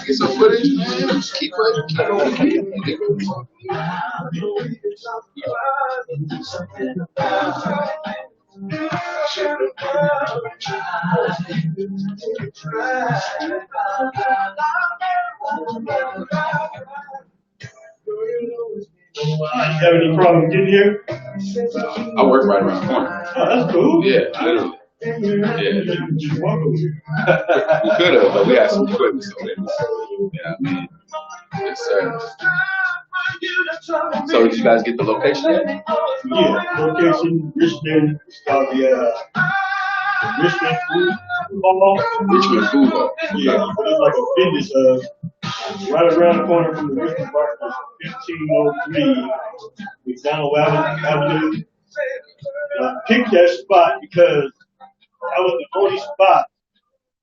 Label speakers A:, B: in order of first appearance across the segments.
A: Get some footage, man. Just keep it. Keep
B: You have any problem getting here?
A: I work right around the corner.
B: Oh, that's cool.
A: Yeah, literally. Yeah. We could have, but we had some equipment, so it was, yeah, I mean, yes, sir. So did you guys get the location yet?
B: Yeah, location, Richmond, it's called the Richmond Food Hall.
A: Richmond Food Hall.
B: Yeah, it's like a fitness, right around the corner from the Richmond Park, 1503 McDonald Avenue. I picked that spot because that was the only spot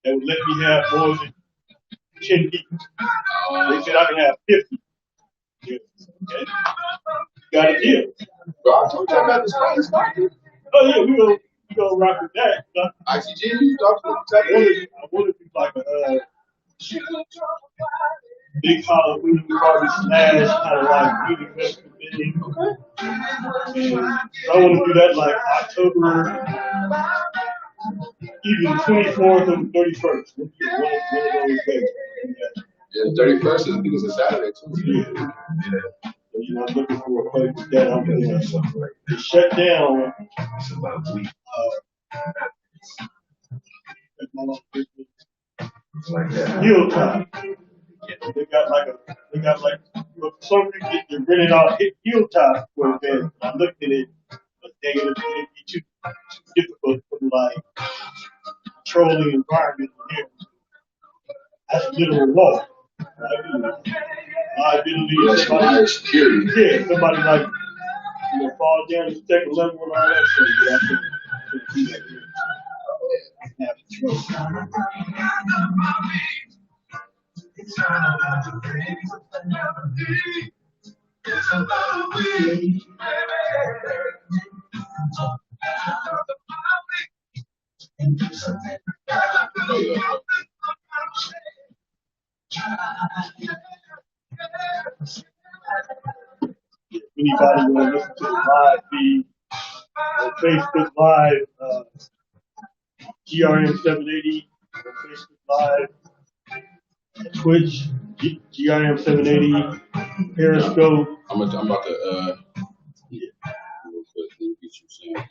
B: that would let me have more than 10 people. They said I can have 50. Yeah. Okay. Got a deal.
A: Bro, I told you about this spot.
B: Oh yeah, we gonna rock with that.
A: ITG, you talked about that.
B: I wanted to be like a big Halloween party slash kind of like music festival thing. So I want to do that like October, either the 24th or the 31st. One of those days.
A: Yeah, the 31st is, I think it's a Saturday too.
B: Yeah. So, you know, I'm looking for a place with that. I'm going to shut down. It's about a week. Like that. Hilltop. They got for some reason they rented out Hilltop for a bed. I looked at it, but it'd be too difficult for like controlling environment in here. That's a literal law.
A: Security.
B: Yeah, somebody like fall down the second level and all that stuff. Yeah, I couldn't do that here. Anybody want to listen to the live feed on Facebook Live, GRM 780 on Facebook Live, Twitch, GRM 780, Periscope.
A: I'm about to yeah. Real quick, let me get you saying.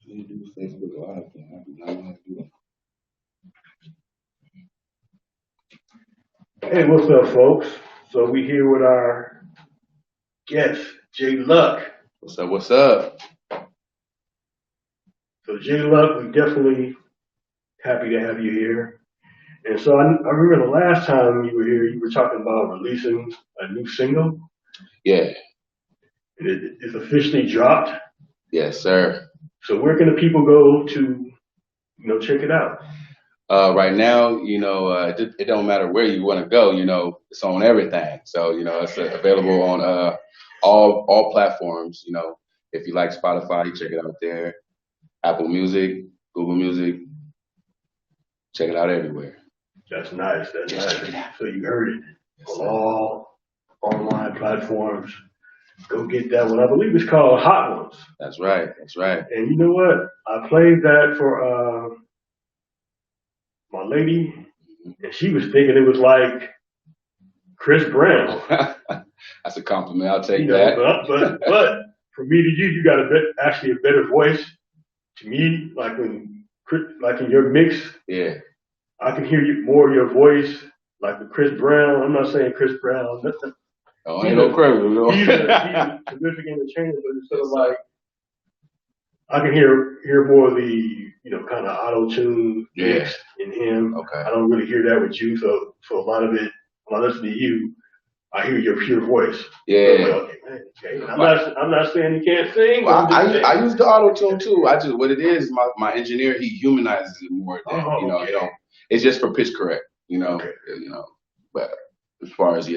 A: You do Facebook Live, I do not want to do that.
B: Hey, what's up, folks? So we here with our guest, Jay Luck.
A: What's up? What's up?
B: So Jay Luck, we're definitely happy to have you here. And so I remember the last time you were here, you were talking about releasing a new single.
A: Yeah.
B: It's officially dropped.
A: Yes, sir.
B: So where can the people go to, check it out?
A: Right now, it don't matter where you want to go. It's on everything. So it's available on all platforms. If you like Spotify, you check it out there. Apple Music, Google Music, check it out everywhere.
B: That's nice. That's nice. So you heard it on all online platforms. Go get that one. I believe it's called Hot Ones.
A: That's right. That's right.
B: And you know what? I played that for my lady, and she was thinking it was like Chris Brown.
A: That's a compliment. I'll take that.
B: But from me to you, you got actually a better voice. To me, like in your mix,
A: yeah,
B: I can hear more of your voice, like with Chris Brown. I'm not saying Chris Brown.
A: Oh, ain't no criminal.
B: He's a terrific entertainer, but it's sort of like I can hear more of the kind of auto-tune mix in him.
A: Okay.
B: I don't really hear that with you, so a lot of it when I listen to you, I hear your pure voice.
A: Yeah.
B: So like, okay, man. I'm not saying you can't sing.
A: Well, I use the auto-tune too. What it is, my engineer, he humanizes it more than it's just for pitch correct,
B: Okay.
A: But as far as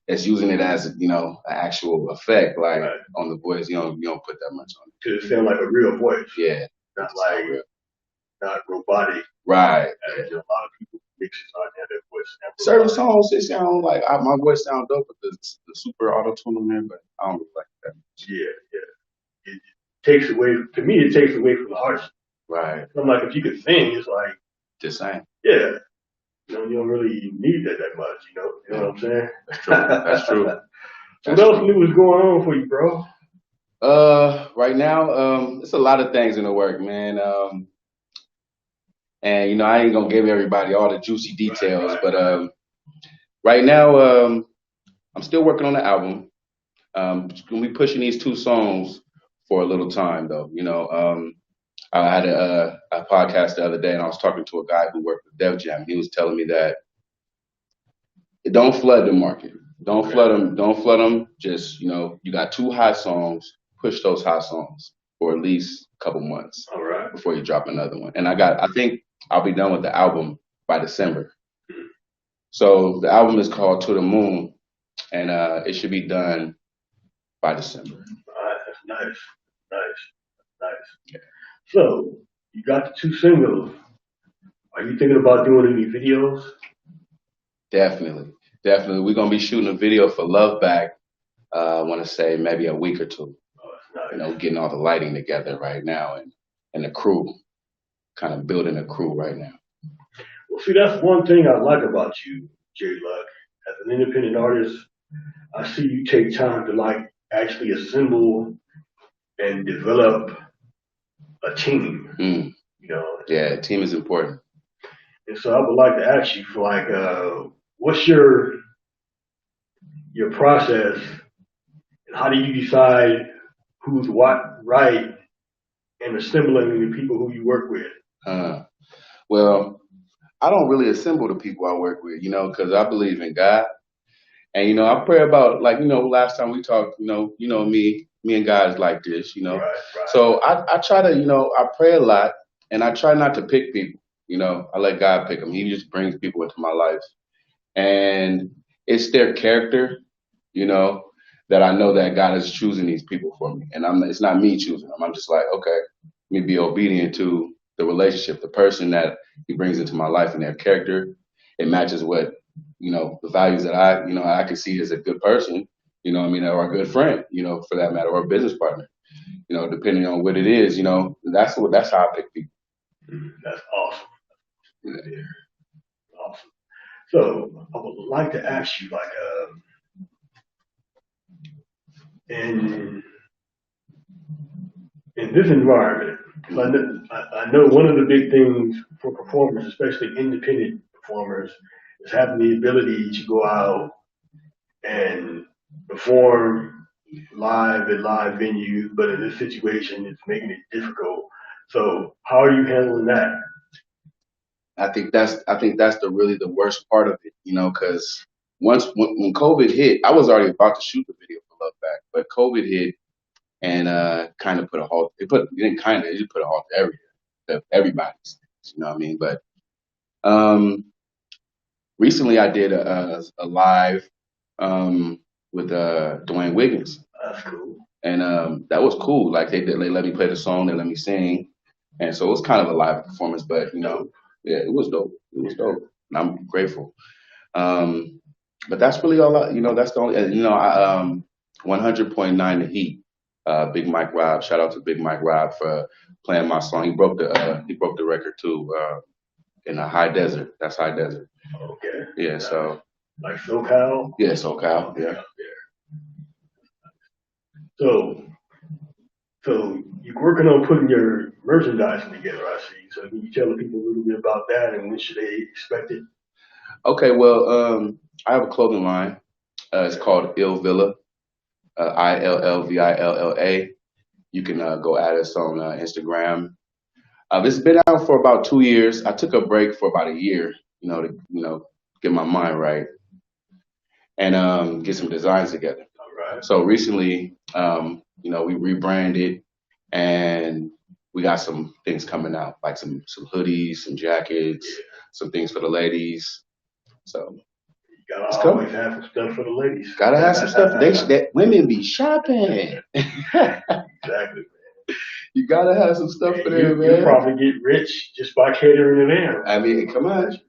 A: it's using it as an actual effect, like on the voice. You don't put that much on it.
B: To sound like a real voice.
A: Yeah,
B: not like
A: real.
B: not robotic.
A: Right.
B: As a lot of people mixes on their voice.
A: Certain songs, they sound like my voice sound dope with the super auto tune on there, but I don't really like that.
B: Yeah, yeah. It takes away, to me, it takes away from the artist.
A: Right.
B: I'm like, if you could sing, it's like,
A: Just saying.
B: yeah, you don't really need that much, you know what I'm saying?
A: That's true. That's true.
B: What else new is going on for you, bro?
A: Right now, it's a lot of things in the work, man. And I ain't gonna give everybody all the juicy details, but right now, I'm still working on the album. Gonna be pushing these 2 songs for a little time, though. I had a podcast the other day, and I was talking to a guy who worked with Def Jam. He was telling me that don't flood the market. Don't flood them. Don't flood them. Just you got 2 hot songs. Push those hot songs for at least a couple months
B: All right.
A: before you drop another one. And I think I'll be done with the album by December. So the album is called To the Moon, and it should be done by December.
B: All right, that's nice. Yeah. So you got the 2 singles. Are you thinking about doing any videos?
A: Definitely. We're gonna be shooting a video for Love Back. I want to say maybe a week or 2.
B: Oh, that's nice.
A: Getting all the lighting together right now, and the crew, kind of building a crew right now.
B: Well, see, that's one thing I like about you, J Luck. As an independent artist, I see you take time to actually assemble and develop a team.
A: Mm. Yeah, team is important.
B: And so I would like to ask you for what's your process, and how do you decide who's what right and assembling the people who you work with?
A: Well, I don't really assemble the people I work with, because I believe in God. And I pray about, last time we talked, me and God is like this,
B: Right.
A: So I try to, I pray a lot, and I try not to pick people. I let God pick them. He just brings people into my life, and it's their character, that I know that God is choosing these people for me, and it's not me choosing them. I'm just like, okay, let me be obedient to the relationship, the person that He brings into my life, and their character. It matches what the values that I can see as a good person, or a good friend, for that matter, or a business partner, depending on what it is, that's how I pick people.
B: That's awesome. Yeah. Awesome. So I would like to ask you, in this environment, I know one of the big things for performers, especially independent performers, is having the ability to go out and perform live at live venues, but in this situation, it's making it difficult. So how are you handling that?
A: I think that's the worst part of it, because when COVID hit, I was already about to shoot the video for Love Back, but COVID hit and kind of put a halt. It just put a halt to everybody's, you know what I mean? But recently I did a live with Dwayne Wiggins.
B: That's cool.
A: And that was cool. Like they let me play the song, they let me sing, and so it was kind of a live performance. But yeah, it was dope. It was dope, and I'm grateful. But that's really all. That's the only. 100.9 The Heat. Big Mike Rob. Shout out to Big Mike Rob for playing my song. He broke the record too. In a High Desert. That's High Desert.
B: Okay.
A: Yeah. So.
B: Like SoCal.
A: Yeah, SoCal. Yeah.
B: So you're working on putting your merchandising together, I see. So can you tell the people a little bit about that, and when should they expect it?
A: Okay, well, I have a clothing line. It's called Ill Villa, ILLVILLA. You can go at us on Instagram. It's been out for about 2 years. I took a break for about a year, to get my mind right and get some designs together.
B: All right.
A: So recently, we rebranded and we got some things coming out, like some hoodies, some jackets, some things for the ladies. So
B: you gotta always have some stuff for the ladies.
A: Gotta have some stuff. That women be shopping.
B: Exactly.
A: You gotta have some stuff for there, man.
B: You probably get rich just by catering to them.
A: I mean, come on.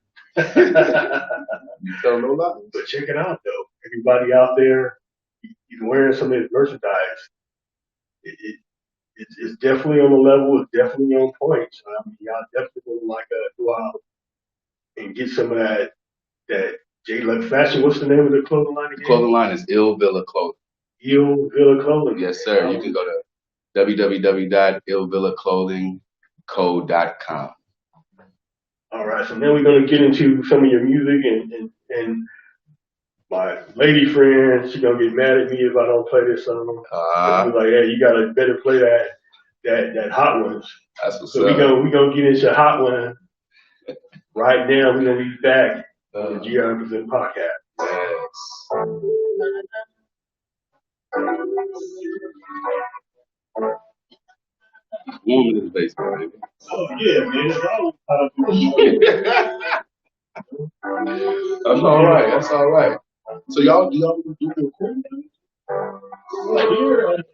A: You tell no lies.
B: But check it out, though. Everybody out there, you wearing some of this merchandise. It's definitely on the level. It's definitely on point. So I mean, y'all definitely would like to go out and get some of that J Luck fashion. What's the name of the clothing line again?
A: The clothing line is Ill Villa Clothing.
B: Ill Villa Clothing.
A: Yes, sir. You can go to www.illvillaclothingco.com.
B: All right, so now we're going to get into some of your music, and my lady friend, she's going to get mad at me if I don't play this song. She'll be like, hey, you got to better play that Hot Ones.
A: That's what's
B: so
A: up.
B: we're going to get into Hot One right now. We're going to be back on the GRM Presents podcast.
A: Yes. Warm in this basement, baby.
B: Oh, yeah, man. It's
A: That's all right. That's all right. So do y'all do recording?
B: Here,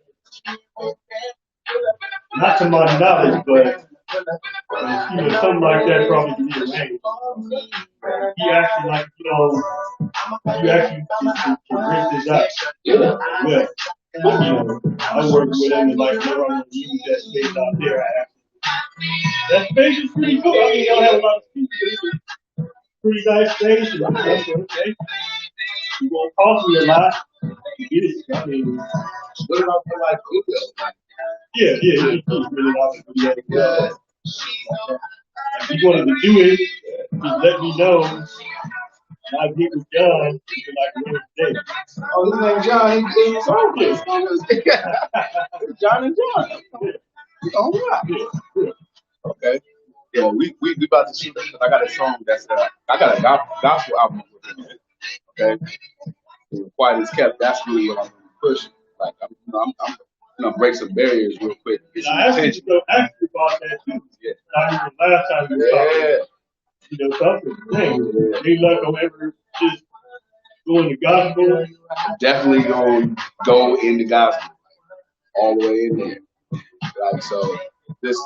B: not to my knowledge, but something like that probably can be arranged. He actually, you actually can rent this out.
A: Yeah.
B: Yeah. I work with them and like, whenever I want to use that space out there, that space is pretty cool. I mean, you don't have a lot of space, but it's a pretty nice space. And I'm like, okay, it's going to cost me a lot to get it. I mean,
A: What about for like video?
B: yeah, you can really out the video. Yeah. If you wanted to do it, just let me know. And I'll get with John. You can like Wednesday.
A: Oh, his name John. He's on this. John and John. Oh, wow.
B: Yeah.
A: Okay. Yeah, we about to shoot because I got a song that's I got a gospel album with him. Okay. Quiet as kept. That's really what I'm going to push. Like I'm gonna break some barriers real quick.
B: I asked you about that too.
A: Yeah.
B: Not even last time we talked. Something. They luck on ever just doing the gospel.
A: Definitely gonna go in the gospel all the way in there. Like so, this.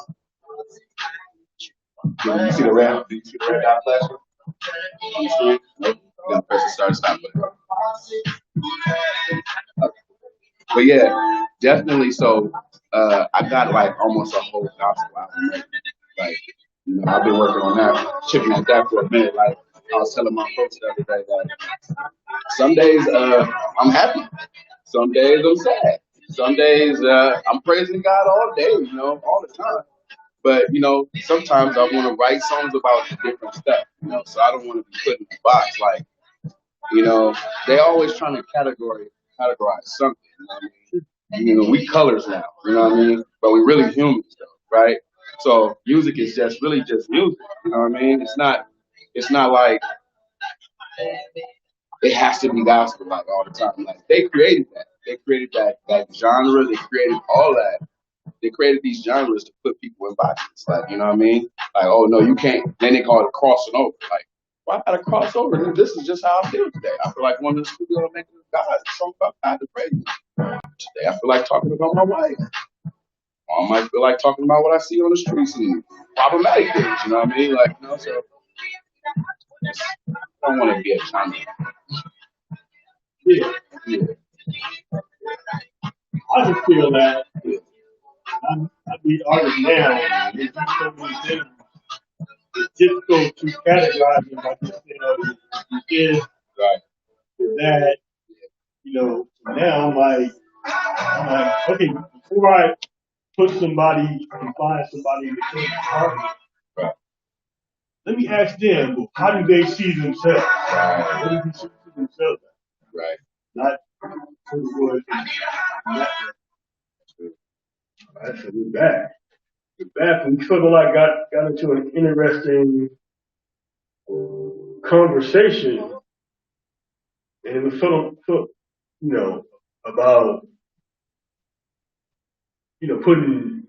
A: Do you see the red? Do you see the red dot flashing on the screen? Nope. You gotta press the start stop button. Okay. But yeah, definitely. So I got like almost a whole gospel album ready. Like, I've been working on that, chipping at that for a minute. Like I was telling my folks the other day, like some days I'm happy, some days I'm sad, some days I'm praising God all day, all the time. But sometimes I want to write songs about different stuff, so I don't want to be put in a box. Like, they always trying to categorize something. We colors now, what I mean? But we really humans, though, right? So music is really just music, you know what I mean? It's not like it has to be gospel like all the time. Like they created that. They created that genre. They created all that. They created these genres to put people in boxes. Like, you know what I mean? Like, oh no, you can't. Then they call it crossing over. Like, why gotta cross over? This is just how I feel today. I feel like going to the studio and making a song about God to praise. Today I feel like talking about my wife. Or I might feel like talking about what I see on the streets and problematic things, you know what I mean? Like, so I don't want to be a genre.
B: Yeah. I just feel that I be artist now. There's so many things. It's difficult to categorize them by just this,
A: right.
B: That, now I'm like, okay, before I put somebody and find somebody in the same department,
A: right.
B: Let me ask them, well, how do they see themselves?
A: Right.
B: What do they see themselves?
A: Right.
B: Not who was Right, so we're back. We sort of like got into an interesting conversation, and it was sort of about putting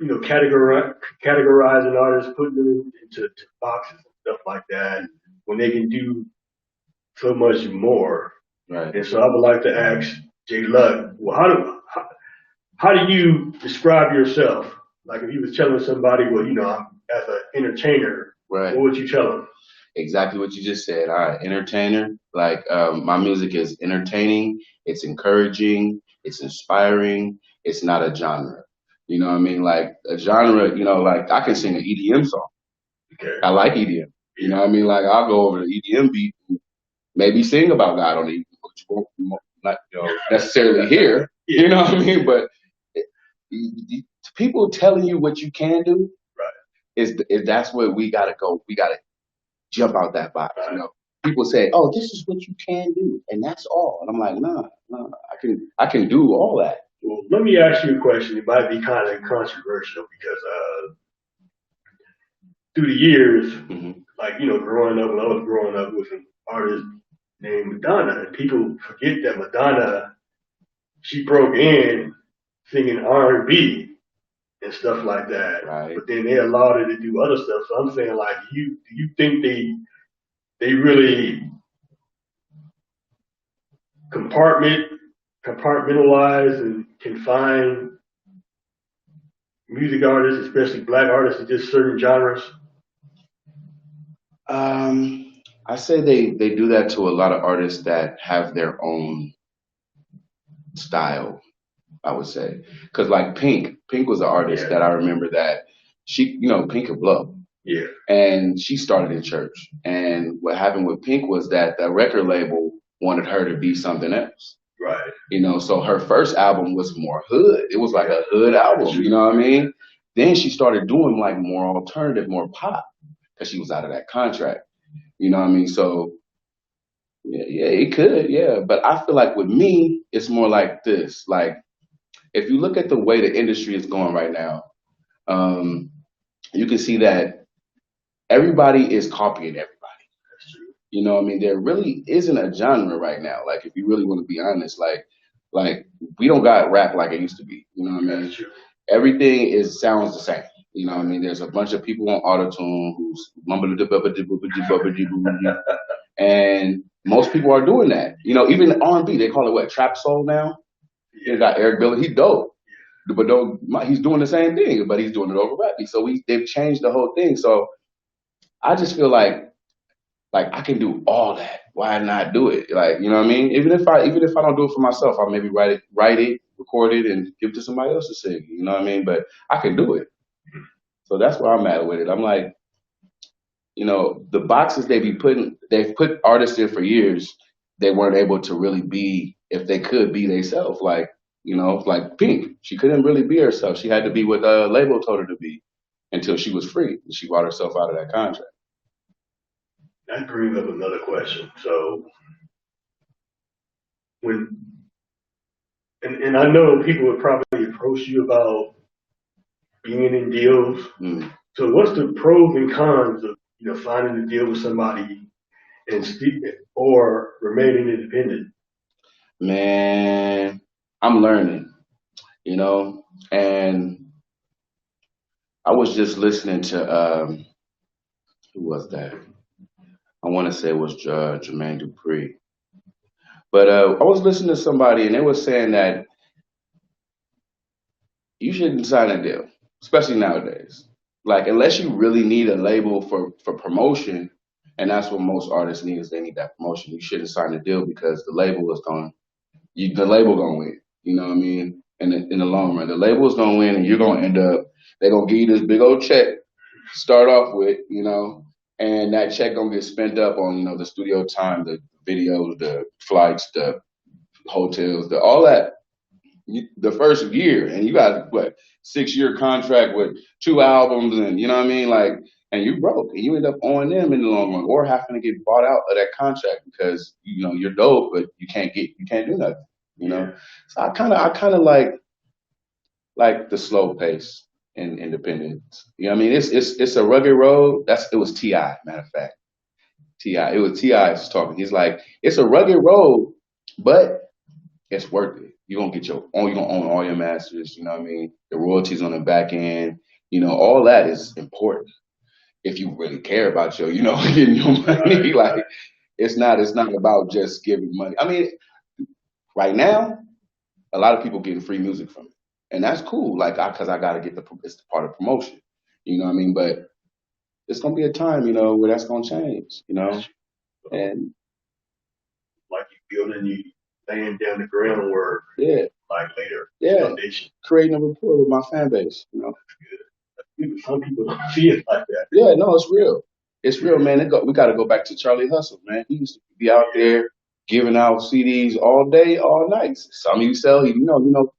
B: categorizing artists, putting them into boxes and stuff like that when they can do so much more.
A: Right.
B: And so I would like to ask J Luck, well, how do you describe yourself? Like if you was telling somebody, well, I'm as an entertainer,
A: Right.
B: what would you tell them?
A: Exactly what you just said. All right, entertainer. Like my music is entertaining. It's encouraging. It's inspiring. It's not a genre. You know what I mean? Like a genre. You know, like I can sing an EDM song.
B: Okay.
A: I like EDM. You know what I mean? Like I'll go over the EDM beat, and maybe sing about God on it, but you won't not necessarily hear. You know what I mean? But people telling you what you can do is that's where we gotta go. We gotta jump out that box. You know, people say, "Oh, this is what you can do," and that's all. And I'm like, nah, I can do all that.
B: Well, let me ask you a question. It might be kind of controversial because through the years, like growing up, when I was growing up with an artist named Madonna, and people forget that Madonna, she broke in singing R&B and stuff like that.
A: Right.
B: But then they allowed her to do other stuff. So I'm saying, like, do you think they really compartmentalize and confine music artists, especially black artists, to just certain genres?
A: I say they do that to a lot of artists that have their own style. I would say because like Pink was an artist that I remember that she, Pink could blow.
B: Yeah.
A: And she started in church. And what happened with Pink was that the record label wanted her to be something else.
B: Right.
A: So her first album was more hood. It was like a hood album, you know what I mean? Then she started doing like more alternative, more pop because she was out of that contract. You know what I mean? So yeah, it could, yeah. But I feel like with me, it's more like this. Like if you look at the way the industry is going right now, you can see that everybody is copying everybody. You know what I mean? There really isn't a genre right now. Like if you really want to be honest, like we don't got rap like it used to be. You know what I mean? Everything sounds the same. You know what I mean? There's a bunch of people on autotune who's and most people are doing that. Even R&B, they call it what, trap soul now? They got Eric Billy, he's dope. But he's doing the same thing, but he's doing it over rap. So they've changed the whole thing. So I just feel like I can do all that. Why not do it? Like, you know what I mean? Even if I don't do it for myself, I'll maybe write it, record it, and give it to somebody else to sing. You know what I mean? But I can do it. So that's where I'm at with it. I'm like, the boxes they've put artists in for years, they weren't able to really be, if they could be themselves. Like, like Pink, she couldn't really be herself. She had to be what the label told her to be until she was free. And she bought herself out of that contract.
B: That brings up another question. So and I know people would probably approach you about being in deals. So what's the pros and cons of finding a deal with somebody or remaining independent?
A: Man, I'm learning, and I was just listening to who was that? I want to say it was Jermaine Dupri. But I was listening to somebody and they were saying that you shouldn't sign a deal, especially nowadays. Like unless you really need a label for promotion, and that's what most artists need is they need that promotion. You shouldn't sign a deal because the label is the label gonna win. You know what I mean? In the long run, the label is gonna win, and you're gonna end up. They're gonna give you this big old check to start off with, and that check gonna get spent up on the studio time, the videos, the flights, the hotels, all that the first year, and you got what 6-year contract with 2 albums, and you know what I mean, like, and you broke, and you end up owing them in the long run, or having to get bought out of that contract because you're dope, but you can't do nothing, So I kind of like the slow pace in independence. You know what I mean? It's a rugged road. It was T.I. Matter of fact, T.I. It was T.I. was talking. He's like, it's a rugged road, but it's worth it. You're gonna own all your masters, you know what I mean? The royalties on the back end, all that is important if you really care about getting your money. Like it's not about just giving money. I mean, right now, a lot of people getting free music from it. and that's cool. Like, because I got to get it's part of promotion. You know what I mean? But it's gonna be a time, where that's gonna change. And
B: like you building, you laying down the groundwork.
A: yeah,
B: Like later.
A: yeah,
B: Foundation.
A: creating a rapport with my fan base.
B: Some people don't see it like that.
A: Yeah, no, it's real. It's real, man. We got to go back to Charlie Hustle, man. He used to be out there giving out CDs all day, all night. Some you sell, you know who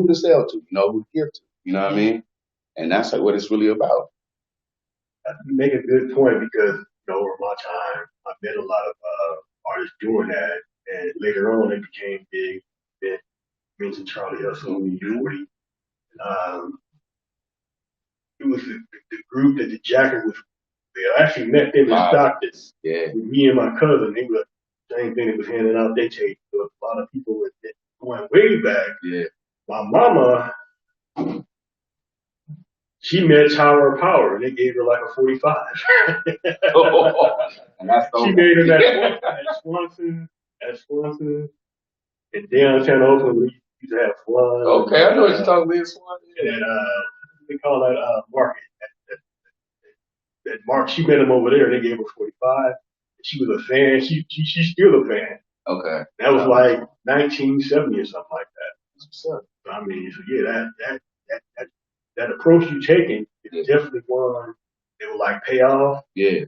A: to sell to, you know who to give to. You know what I mean? And that's like what it's really about.
B: You make a good point because over my time, I met a lot of artists doing that, and later on it became big. Then mentioned Charlie Hustle, E40. It was the group that the Jackers was. I actually met them in Stockton.
A: Yeah.
B: With me and my cousin. They were the same thing. They was handing out their tapes. So a lot of people were going way back.
A: Yeah.
B: My mama, she met Tower of Power, and they gave her like a 45.
A: And that's
B: she made her at Swanson, in downtown Oakland. We used to have fun.
A: Okay, I know what you're talking about, Swanson.
B: And they call that market. That Mark, she met him over there, and they gave her 45. She was a fan. She's still a fan.
A: Okay.
B: That was like 1970 or something like that. So, I mean, so yeah, that approach you taking is definitely one that will like pay off.
A: Yeah.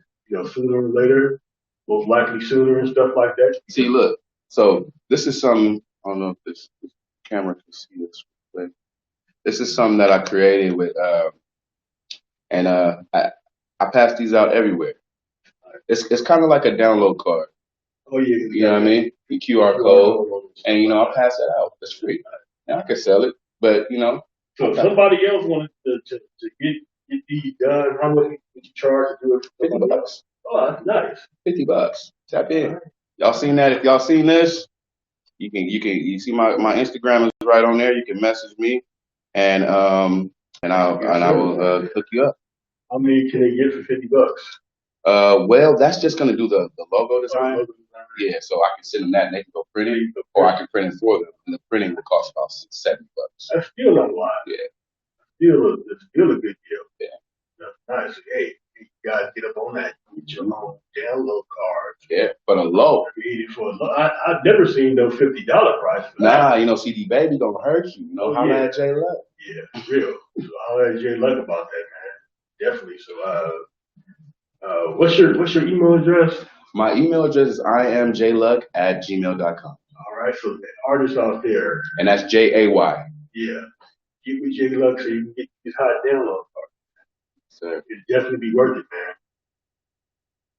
B: Sooner or later, most likely sooner and stuff like that.
A: See, look. So this is something. I don't know if this camera can see this, but this is something that I created with, and I pass these out everywhere. It's kind of like a download card.
B: Oh yeah.
A: You know what I mean? The QR code, and I pass it out. It's free. Now I can sell it, but
B: So if somebody else wanted to get these done, how much would you charge to do it?
A: $50.
B: Oh, that's nice.
A: $50. Tap in. Y'all seen that? If y'all seen this, you see my Instagram is right on there. You can message me, and I will hook you up.
B: How many can they get for $50?
A: Well, that's just gonna do the logo design. Yeah, so I can send them that, and they can go print it, or I can print it for them, and the printing will cost about $70.
B: That's still not a lot.
A: Yeah,
B: it's still a good deal.
A: Yeah,
B: that's nice. Hey, you guys get up on that. Get your own download card.
A: Yeah, for the low.
B: Created for a low. I've never seen no $50 price. For
A: that. CD Baby gonna hurt you. Holla at J Luck.
B: Yeah, real. So holla at J Luck about that, man. Definitely. So, what's your email address?
A: My email address is imjluck@gmail.com.
B: All right, so the artists out there.
A: And that's JAY.
B: Yeah. Get with J Luck so you can get this hot download card.
A: Sir.
B: It'd definitely be worth it, man.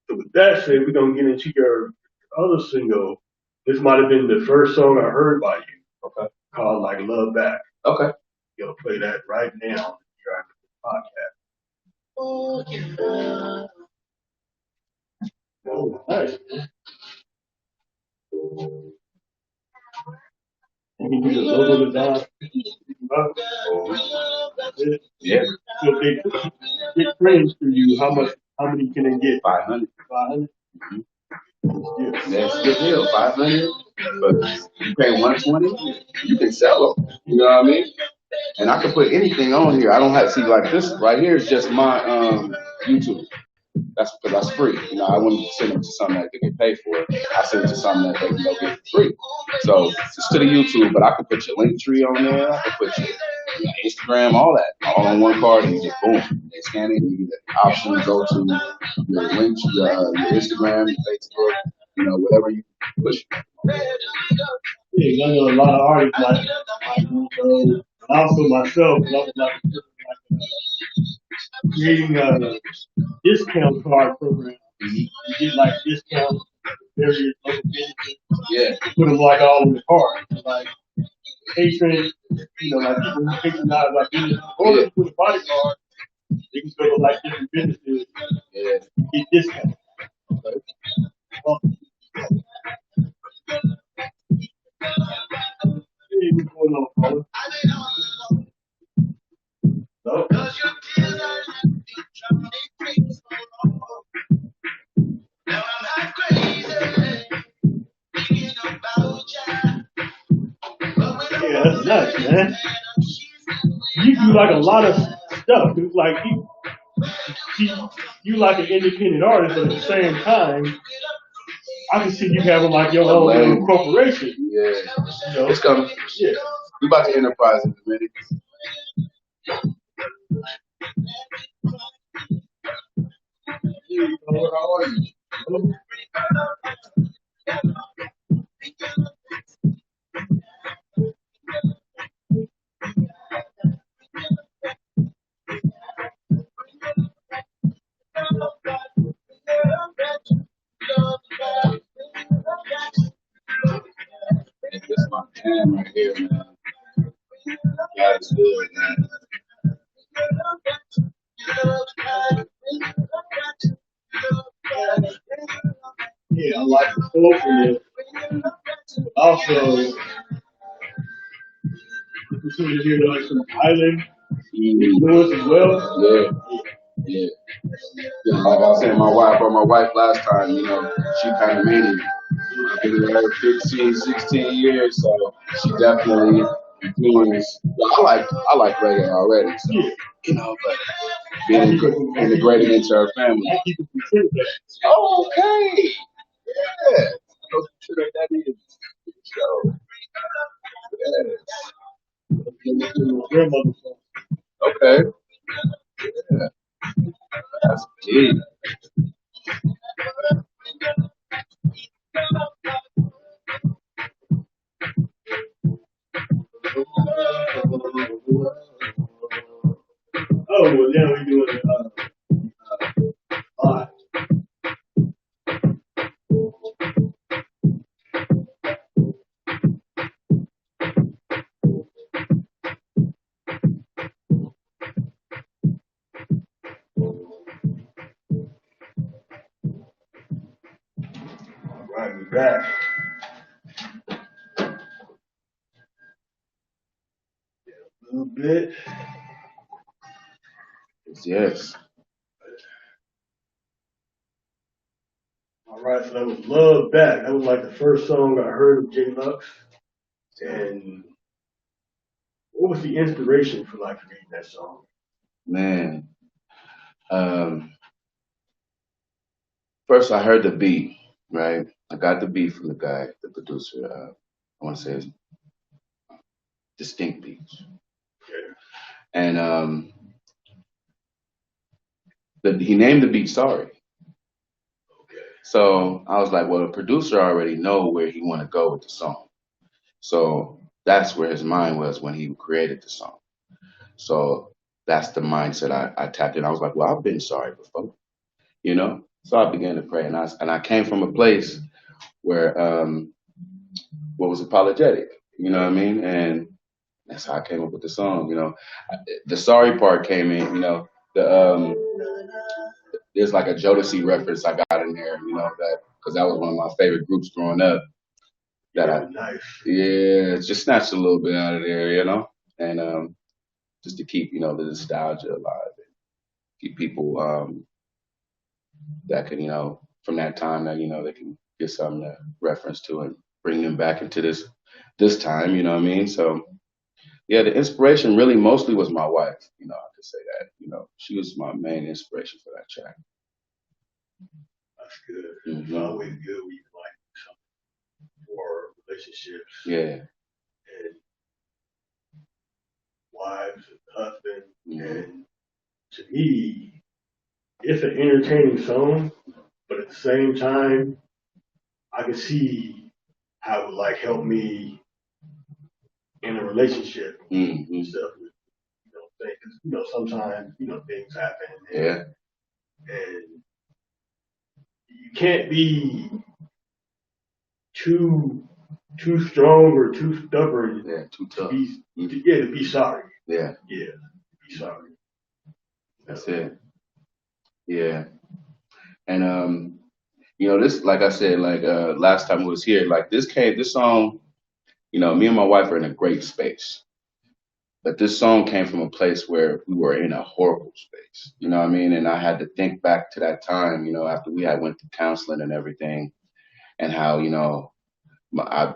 B: So with that said, we're gonna get into your other single. This might have been the first song I heard by you.
A: Okay.
B: Called Like Love Back.
A: Okay.
B: You're gonna play that right now here on the podcast. Oh, yeah. Oh, nice. You can do the logo design.
A: Yeah.
B: So if they get frames for you, how many can they get?
A: 500.
B: 500?
A: Yeah. That's a good deal. 500. But you pay 120, you can sell them. You know what I mean? And I can put anything on here. I don't have to see like this right here is just my YouTube. That's because that's free. I wouldn't send them to something that they can pay for. I send it to something that they can go get for free. So it's to the YouTube, but I can put your link tree on there. I can put your Instagram, all that, all on one card, and you just boom, they scan it, and you get the option to go to your link, your Instagram, your Facebook, whatever you push.
B: Yeah, I know a lot of artists like and also myself, creating a discount card program. You get like discounts various local businesses.
A: Yeah.
B: Put them like all in the card. Like patrons, like people who patronize like business or put a body card, they can go to like different businesses and get discounts. Hey, what's going on, brother? No? Yeah, that's nuts, man. you do like a lot of stuff. It's like you like an independent artist, but at the same time, I can see you having like your own little corporation.
A: Yeah.
B: You know?
A: It's coming.
B: Yeah.
A: We about to enterprise in a minute. How are you? This is my jam right here, man. God is good, man.
B: Yeah, I like the soulfulness. Also, you continue to hear like some island influence as well.
A: Yeah, yeah. Yeah, like I was saying, my wife last time, you know, she kind of made it. I've been with her 15, 16 years, so she definitely influenced. Well, I like reggae already, so,
B: Yeah.
A: you know, but being integrated into her family.
B: I keep it considered that.
A: Oh, okay. Yeah. Those consider that is. So,
B: My grandmother's song.
A: okay. Yeah. That's deep.
B: Oh, well, now we doing it live. All right, we're back. A little bit.
A: Yes.
B: All right, so that was Love Back. That was like the first song I heard of J Lux. And what was the inspiration for like creating that song?
A: Man. Um, First, I heard the beat, right? I got the beat from the guy, the producer. I want to say his distinct beats.
B: Okay.
A: And he named the beat Sorry.
B: Okay.
A: So I was like, well, the producer already know where he want to go with the song. So that's where his mind was when he created the song. So that's the mindset I tapped in. I was like, well, I've been sorry before, you know? So I began to pray, and I came from a place where what was apologetic, you know what I mean? And that's how I came up with the song, you know. The sorry part came in, you know. There's like a Jodeci reference I got in there, you know, that because that was one of my favorite groups growing up. That I
B: Nice.
A: Yeah, just snatched a little bit out of there, you know, and just to keep, you know, the nostalgia alive, and keep people that can, you know, from that time that, you know, they can get something to reference to and bring them back into this time, you know what I mean? So yeah, the inspiration really mostly was my wife, you know, I could say that, you know, she was my main inspiration for that track.
B: That's good. It's
A: Mm-hmm.
B: always good when you like something for relationships
A: Yeah.
B: and wives and husbands.
A: Mm-hmm.
B: And to me, it's an entertaining song, but at the same time, I can see how it would like help me in a relationship
A: Mm-hmm.
B: and stuff. You know, things, you know, sometimes, you know, things happen
A: Yeah.
B: and you can't be too strong or too stubborn.
A: Yeah, too tough.
B: To be sorry.
A: Yeah.
B: Yeah, be sorry.
A: That's it. Yeah. And you know, this, like I said, like last time we was here, like this song, you know, me and my wife are in a great space. But this song came from a place where we were in a horrible space. You know what I mean? And I had to think back to that time, you know, after we had went to counseling and everything, and how, you know, I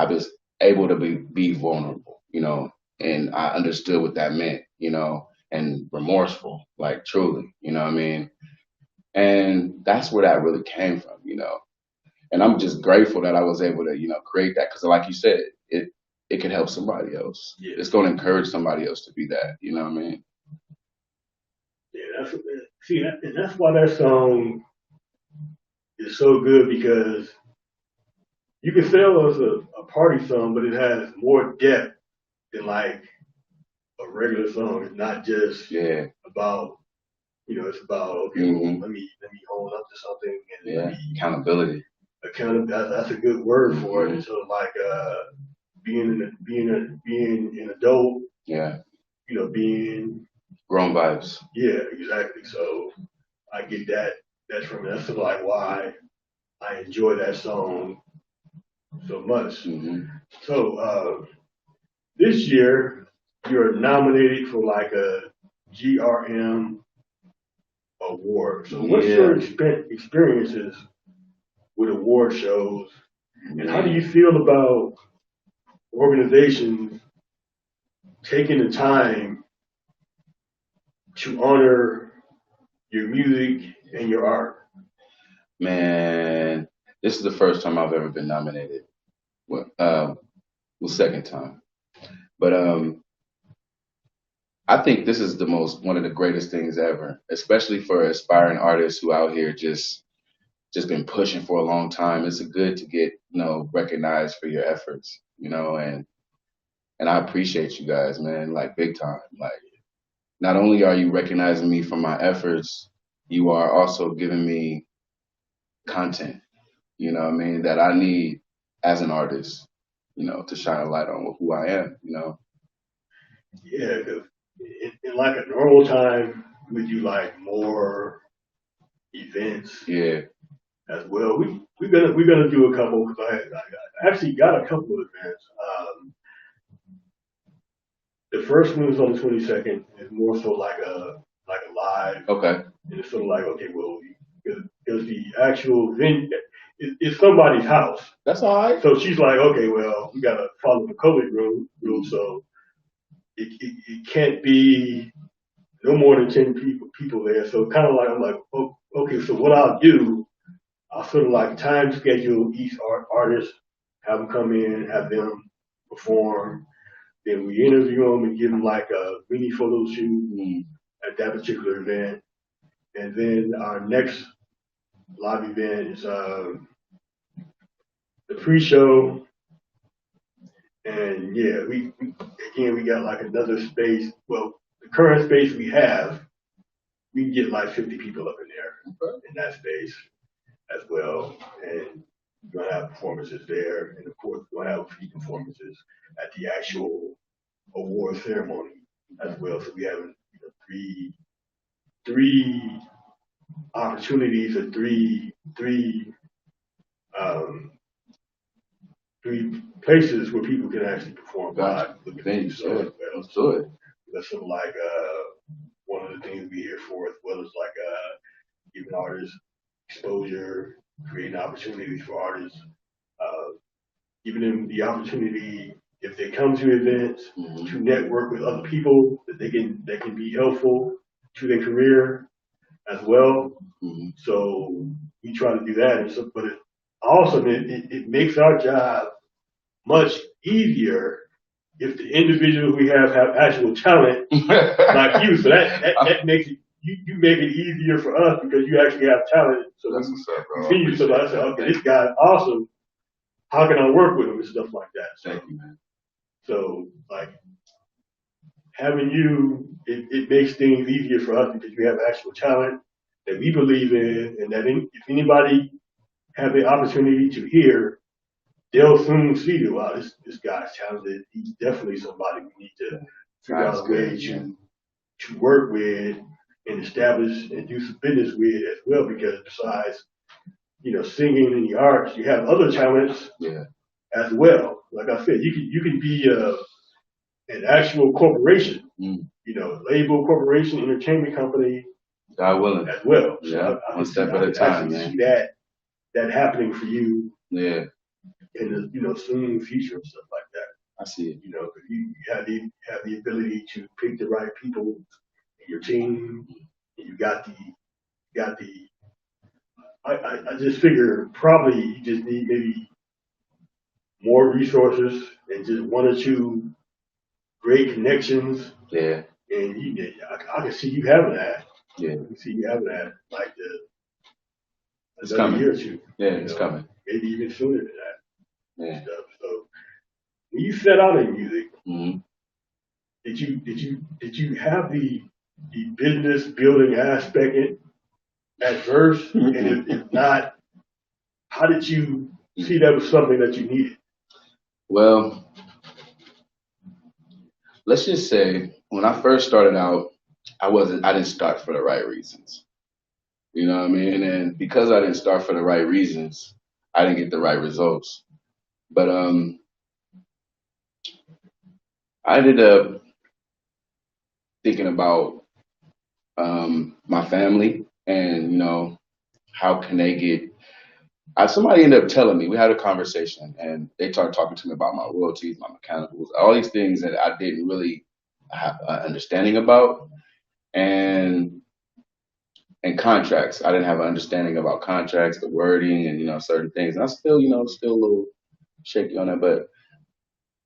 A: was able to be vulnerable, you know, and I understood what that meant, and remorseful, like truly, you know what I mean? And that's where that really came from. And I'm just grateful that I was able to, create that because, like you said, it could help somebody else.
B: Yeah.
A: It's going to encourage somebody else to be that. You know what I mean?
B: Yeah, and that's why that song is so good because you can sell us a party song, but it has more depth than like a regular song. It's not just about it's about okay, well, let me hold up to something and
A: accountability.
B: That's a good word for it. And so like being an adult.
A: Yeah.
B: Being
A: grown vibes.
B: Yeah, exactly. So I get that. That's sort of like why I enjoy that song so much. So this year you're nominated for like a GRM award. So what's your experiences with award shows, and how do you feel about organizations taking the time to honor your music and your art?
A: Man, this is the first time I've ever been nominated. Well, second time, but I think this is one of the greatest things ever, especially for aspiring artists who out here just been pushing for a long time. It's good to get recognized for your efforts, and I appreciate you guys, man, like big time. Like, not only are you recognizing me for my efforts, you are also giving me content, what I mean, that I need as an artist, to shine a light on who I am.
B: Yeah, because in like a normal time, we do like more events.
A: Yeah.
B: As well, we're gonna do a couple because I actually got a couple of events. The first one is on the 22nd. It's more so like a live.
A: Okay.
B: And it's sort of like okay, well, because the actual event it's somebody's house.
A: That's all right.
B: So she's like, okay, well, we gotta follow the COVID rule, so it can't be no more than 10 people there. So kind of like I'm like, oh, okay, so what I'll do, I'll sort of like time schedule each artist, have them come in, have them perform. Then we interview them and give them like a mini photo shoot at that particular event. And then our next live event is the pre-show. And yeah, we got like another space. Well, the current space we have, we can get like 50 people up in there in that space as well. And we're gonna have performances there, and of course we're gonna have a few performances at the actual award ceremony as well. So we have three opportunities or um, three places where people can actually perform live.
A: Thanks. Let's do it.
B: That's sort of like one of the things we here for, as well as like giving artists exposure, creating opportunities for artists, giving them the opportunity if they come to events to network with other people that can be helpful to their career as well. So we try to do that, and so, but it makes our job much easier if the individuals we have actual talent like you. So that makes it you make it easier for us because you actually have talent. So
A: that's what's up, bro.
B: See you, so I said, okay, this guy's awesome. How can I work with him and stuff like that?
A: So, thank you, man.
B: So like having you, it makes things easier for us because we have actual talent that we believe in, and that if anybody have the opportunity to hear, they'll soon see that wow, this guy's talented. He's definitely somebody we need to figure out a way to work with and establish and do some business with as well. Because besides, singing and the arts, you have other talents as well. Like I said, you can be an actual corporation, label, corporation, entertainment company.
A: God willing.
B: As well.
A: Yeah,
B: so
A: one step at a time, man.
B: See that happening for you.
A: Yeah.
B: In the soon future and stuff like that.
A: see it.
B: You know, 'cause you have the ability to pick the right people in your team. You got the. I just figure probably you just need maybe more resources and just one or two great connections.
A: Yeah.
B: And I can see you having that.
A: Yeah.
B: I can see you having that like
A: It's
B: another
A: coming.
B: year or two.
A: Yeah, it's coming.
B: Maybe even sooner than that.
A: Yeah.
B: Stuff. So when you set out in music,
A: Mm-hmm.
B: did you have the business building aspect at first? And if not, how did you see that was something that you needed?
A: Well, let's just say when I first started out, I didn't start for the right reasons. You know what I mean? And because I didn't start for the right reasons, I didn't get the right results. But I ended up thinking about my family and how can they get. Somebody ended up telling me we had a conversation and they started talking to me about my royalties, my mechanicals, all these things that I didn't really have an understanding about, and contracts. I didn't have an understanding about contracts, the wording, and certain things. And I still, still a little shaky on that, but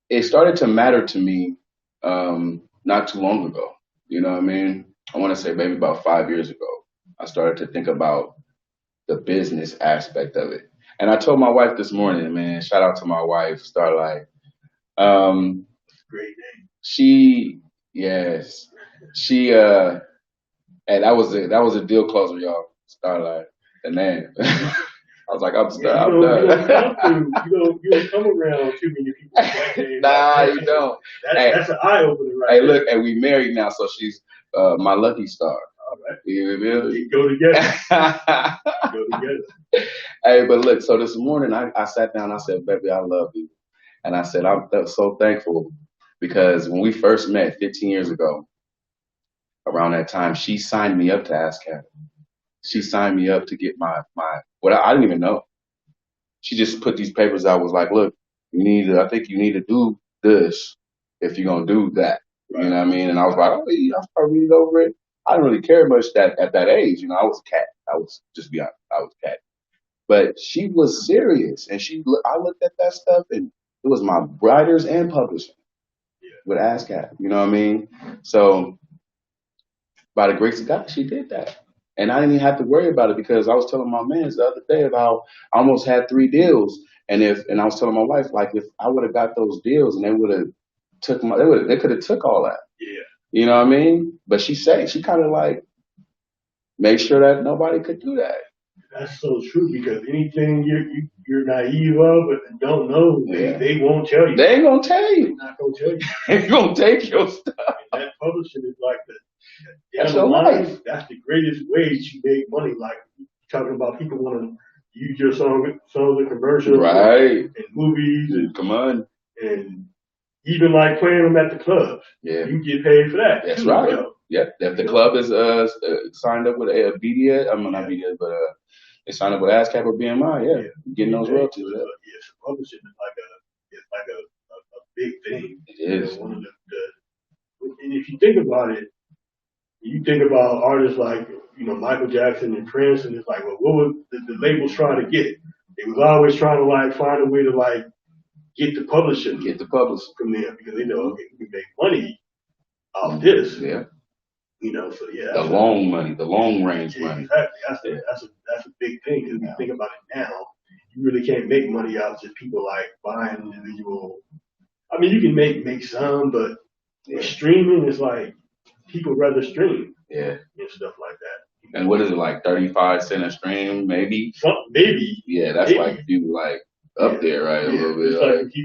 A: it started to matter to me not too long ago. You know what I mean? I want to say maybe about 5 years ago. I started to think about the business aspect of it. And I told my wife this morning, man, shout out to my wife, Starlight. Um,
B: Great name.
A: she, yes, she, and that was a deal closer, y'all. Starlight, the name. I was like, I'm
B: Yeah,
A: done. I'm done.
B: you don't come around too many people with that name.
A: Nah,
B: Like that.
A: you don't.
B: That's an eye opener, right?
A: Hey,
B: there.
A: look, and we married now, so she's my lucky star.
B: All right.
A: You feel me?
B: They go together. Go together.
A: Hey, but look, so this morning I sat down, I said, baby, I love you. And I said, I'm so thankful because when we first met 15 years ago, around that time, she signed me up to ASCAP. She signed me up to get what I didn't even know. She just put these papers out, was like, look, I think you need to do this if you're going to do that. You know what I mean? And I was like, oh, yeah, I started reading over it. I didn't really care much at that age. I was a cat. I was, just be honest, I was a cat. But she was serious, and I looked at that stuff, and it was my writers and publishing with ASCAP. You know what I mean? So by the grace of God, she did that. And I didn't even have to worry about it because I was telling my man the other day about I almost had 3 deals. And I was telling my wife, like, if I would have got those deals and they would have they could have took all that.
B: Yeah.
A: You know what I mean? But she kind of like made sure that nobody could do that.
B: That's so true because anything you're naive of and don't know, they won't tell you.
A: They ain't gonna tell you.
B: They're not gonna tell you.
A: They gonna take your stuff.
B: And that publishing is like
A: that's your life.
B: That's the greatest way to make money. Like talking about people want to use your songs in commercials,
A: right?
B: And movies, and
A: come on,
B: and even like playing them at the clubs.
A: Yeah,
B: you get paid for that.
A: That's
B: too,
A: right.
B: Bro.
A: Yeah, if the club is signed up with a BDS, not BDS, but they signed up with ASCAP or BMI, getting those royalties.
B: Yeah, so publishing is like a big thing.
A: It is.
B: One of and if you think about it, you think about artists like Michael Jackson and Prince, and it's like, well, what was the labels trying to get? They was always trying to like find a way to like get the publishing from there because they know okay, we can make money off this.
A: Yeah.
B: So
A: the long money, the long range money.
B: Exactly. That's a big thing because if you think about it now, you really can't make money out of just people like buying individual. I mean, you can make some, but streaming is like people rather stream.
A: Yeah.
B: And stuff like that.
A: And what is it like 35 cents a stream, maybe?
B: Maybe.
A: Yeah, that's like you like up there, right? A little bit.
B: It's like if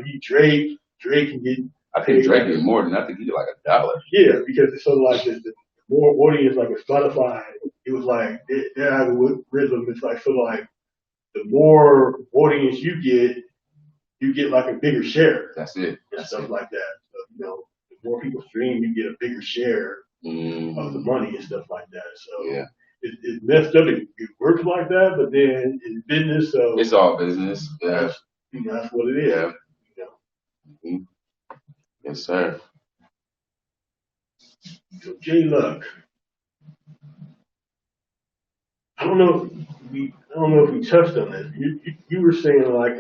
B: you Drake can get.
A: I think Drake get more than I think he get like $1.
B: Yeah, because it's sort of like the more audience, like a Spotify, it was like their algorithm. It's like sort of like the more audience you get like a bigger share.
A: That's it.
B: And stuff like that. So, the more people stream, you get a bigger share of the money and stuff like that. So it's messed up. It works like that, but then it's business. So
A: it's all business. Yeah.
B: That's what it is.
A: Yeah.
B: Mm-hmm.
A: Yes, sir.
B: So J Luck, I don't know I don't know if we touched on this. You were saying like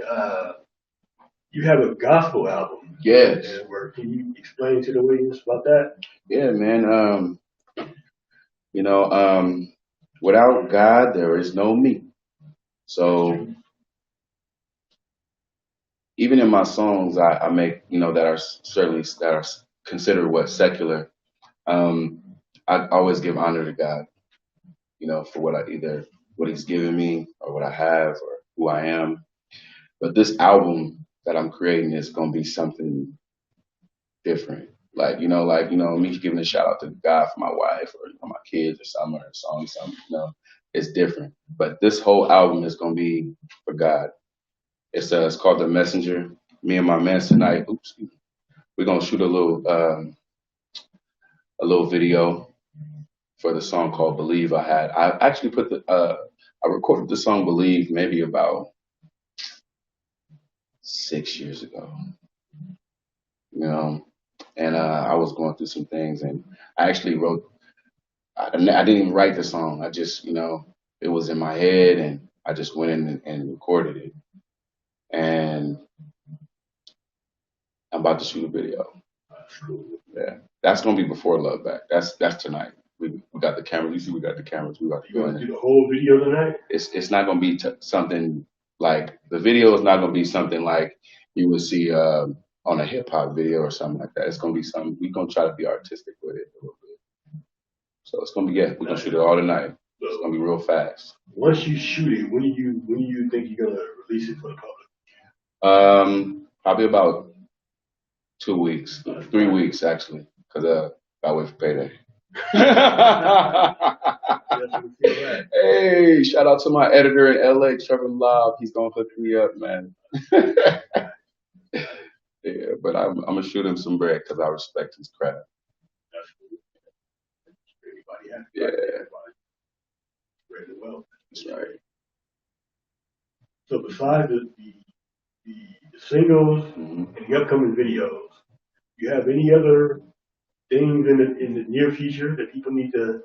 B: you have a gospel album.
A: Yes.
B: Can you explain to the audience about that?
A: Yeah, man. You know, without God, there is no me. So even in my songs, I make, that are certainly that are considered what secular. Um, I always give honor to God, for what He's given me or what I have or who I am. But this album that I'm creating is gonna be something different. Me giving a shout out to God for my wife or my kids or something or a song, something. It's different. But this whole album is gonna be for God. It's called The Messenger. Me and my man tonight. Oops, we're gonna shoot a little video for the song called Believe. I actually I recorded the song Believe maybe about 6 years ago. You know, and I was going through some things, and I actually wrote. I didn't even write the song. I just, it was in my head, and I just went in and recorded it. And I'm about to shoot a video. Yeah, that's gonna be before Love Back. That's tonight. We got the cameras. You see, we got the cameras. We about to
B: You
A: go in
B: gonna
A: there.
B: do the whole video tonight?
A: It's not gonna be something like the video is not gonna be something like you would see on a hip hop video or something like that. It's gonna be something we're gonna try to be artistic with it a little bit. So it's gonna be we're gonna shoot it all tonight. It's gonna be real fast.
B: Once you shoot it, when do you think you're gonna release it for the public?
A: Probably about 2 weeks, 3 weeks actually, because I wait for payday. Hey, shout out to my editor in LA, Trevor Lobb. He's gonna hook me up, man. Yeah, but I'm gonna shoot him some bread because I respect his craft. Yeah, that's right.
B: So besides the singles
A: Hmm.
B: and the upcoming videos, do you have any other things in the near future that people need to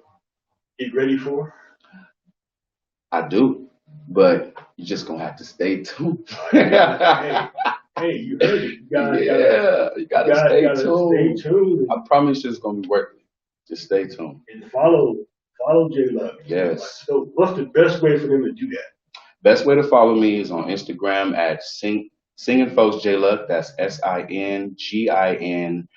B: get ready for?
A: I do, but you're just gonna have to stay tuned.
B: Hey, you heard it.
A: You gotta stay tuned.
B: Stay tuned
A: I promise you it's gonna be worth it. Just stay tuned.
B: and follow J Luck.
A: Yes.
B: So what's the best way for them to do that?
A: Best way to follow me is on Instagram at Singing Folks J Luck. That's SINGINFLOKSJAYLUCK.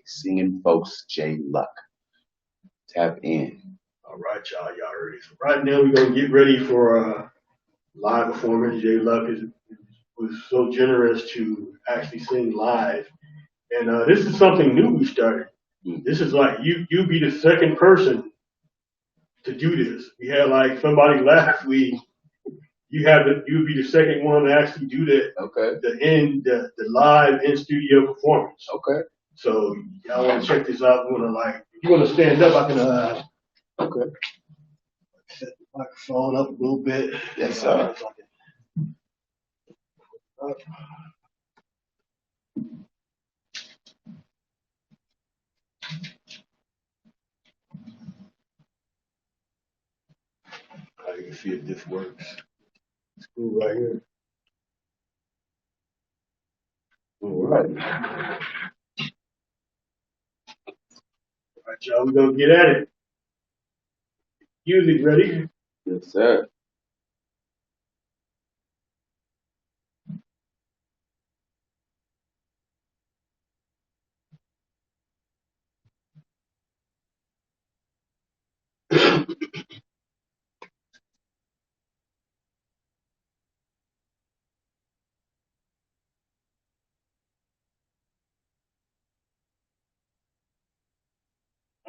A: Singing Folks J Luck. Tap in.
B: All right, y'all heard it. So right now we're gonna get ready for live performance. J Luck was so generous to actually sing live, and this is something new we started.
A: Mm.
B: This is like you be the second person to do this. We had like somebody last week. You'd be the second one to actually do
A: Okay.
B: the live in studio performance.
A: Okay.
B: So y'all want to check this out? If you want to stand up, I can
A: Okay.
B: set the microphone up a little bit.
A: Yes, sir.
B: You can see if this works. Screw right here.
A: All right.
B: All right, y'all, we're gonna get at it. Music ready?
A: Yes, sir.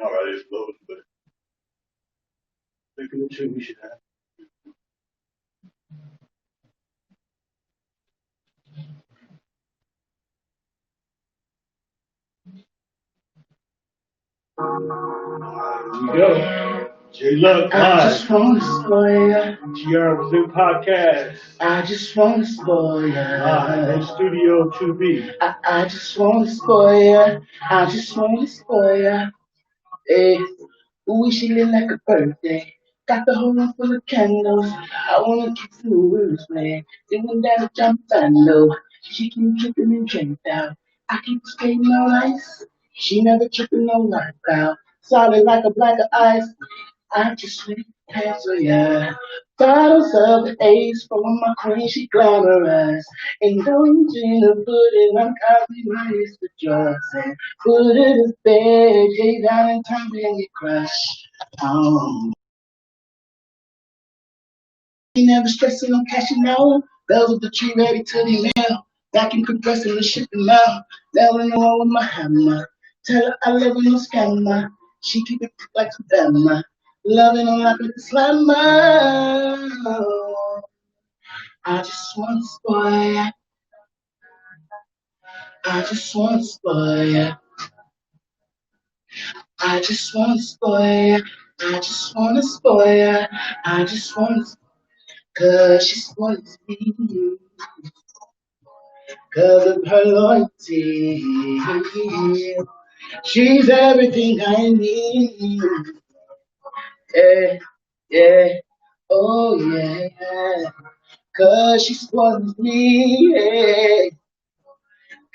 B: All right, it's loading, but thinking of two we should have. All right, here we go. J Luck
C: I just
B: Live,
C: wanna spoil ya.
B: GRM Presents Podcast,
C: I just wanna spoil
B: live from
C: ya.
B: Studio 2B.
C: I just wanna spoil ya. I just wanna spoil ya. Hey, ooh, she lit like a birthday. Got the whole room full of candles. I wanna keep the rules, man. Singing down the jump I know. She keep tripping and jumped out. I keep skating on ice. She never tripping on knockout. Solid like a block of ice. I just went past her, yeah. Bottles of the ace from my queen, she glamorous. Indulging the pudding, I'm compromised with drugs. And put it in bed, lay down and time and get crushed. She never stressing on cashing out. Bells of the tree ready to the mail. Vacuum compressing the shipping out. Nailing the one with my hammer. Tell her I love her, no scammer. She keep it like Savannah. Loving her like a slammer. I just want to spoil ya. I just want to spoil ya. I just want to spoil ya. I just want to spoil ya. I just want to, cause she spoils me. Cause of her loyalty. She's everything I need. Yeah, yeah, oh yeah. Cause she spoils me. Yeah.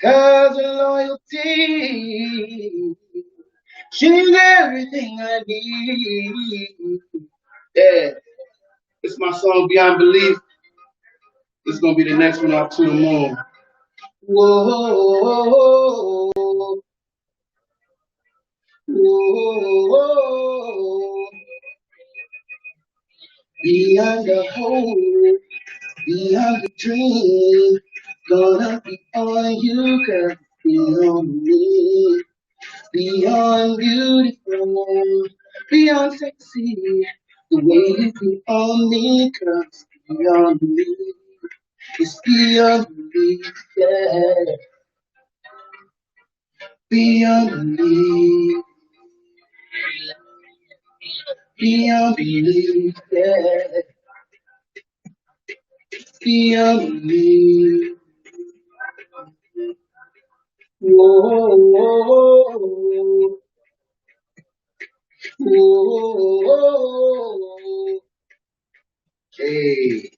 C: Cause of loyalty. She's everything I need. Yeah. It's my song Beyond Belief. It's gonna be the next one out to the moon. Whoa, whoa, beyond the hope, beyond the dream, gonna be on you, girl, beyond me, beyond beautiful, beyond sexy, the way you be on me, girl, it's beyond me, it's beyond me, yeah, beyond me, beyond belief, yeah, beyond me. Whoa, whoa, hey.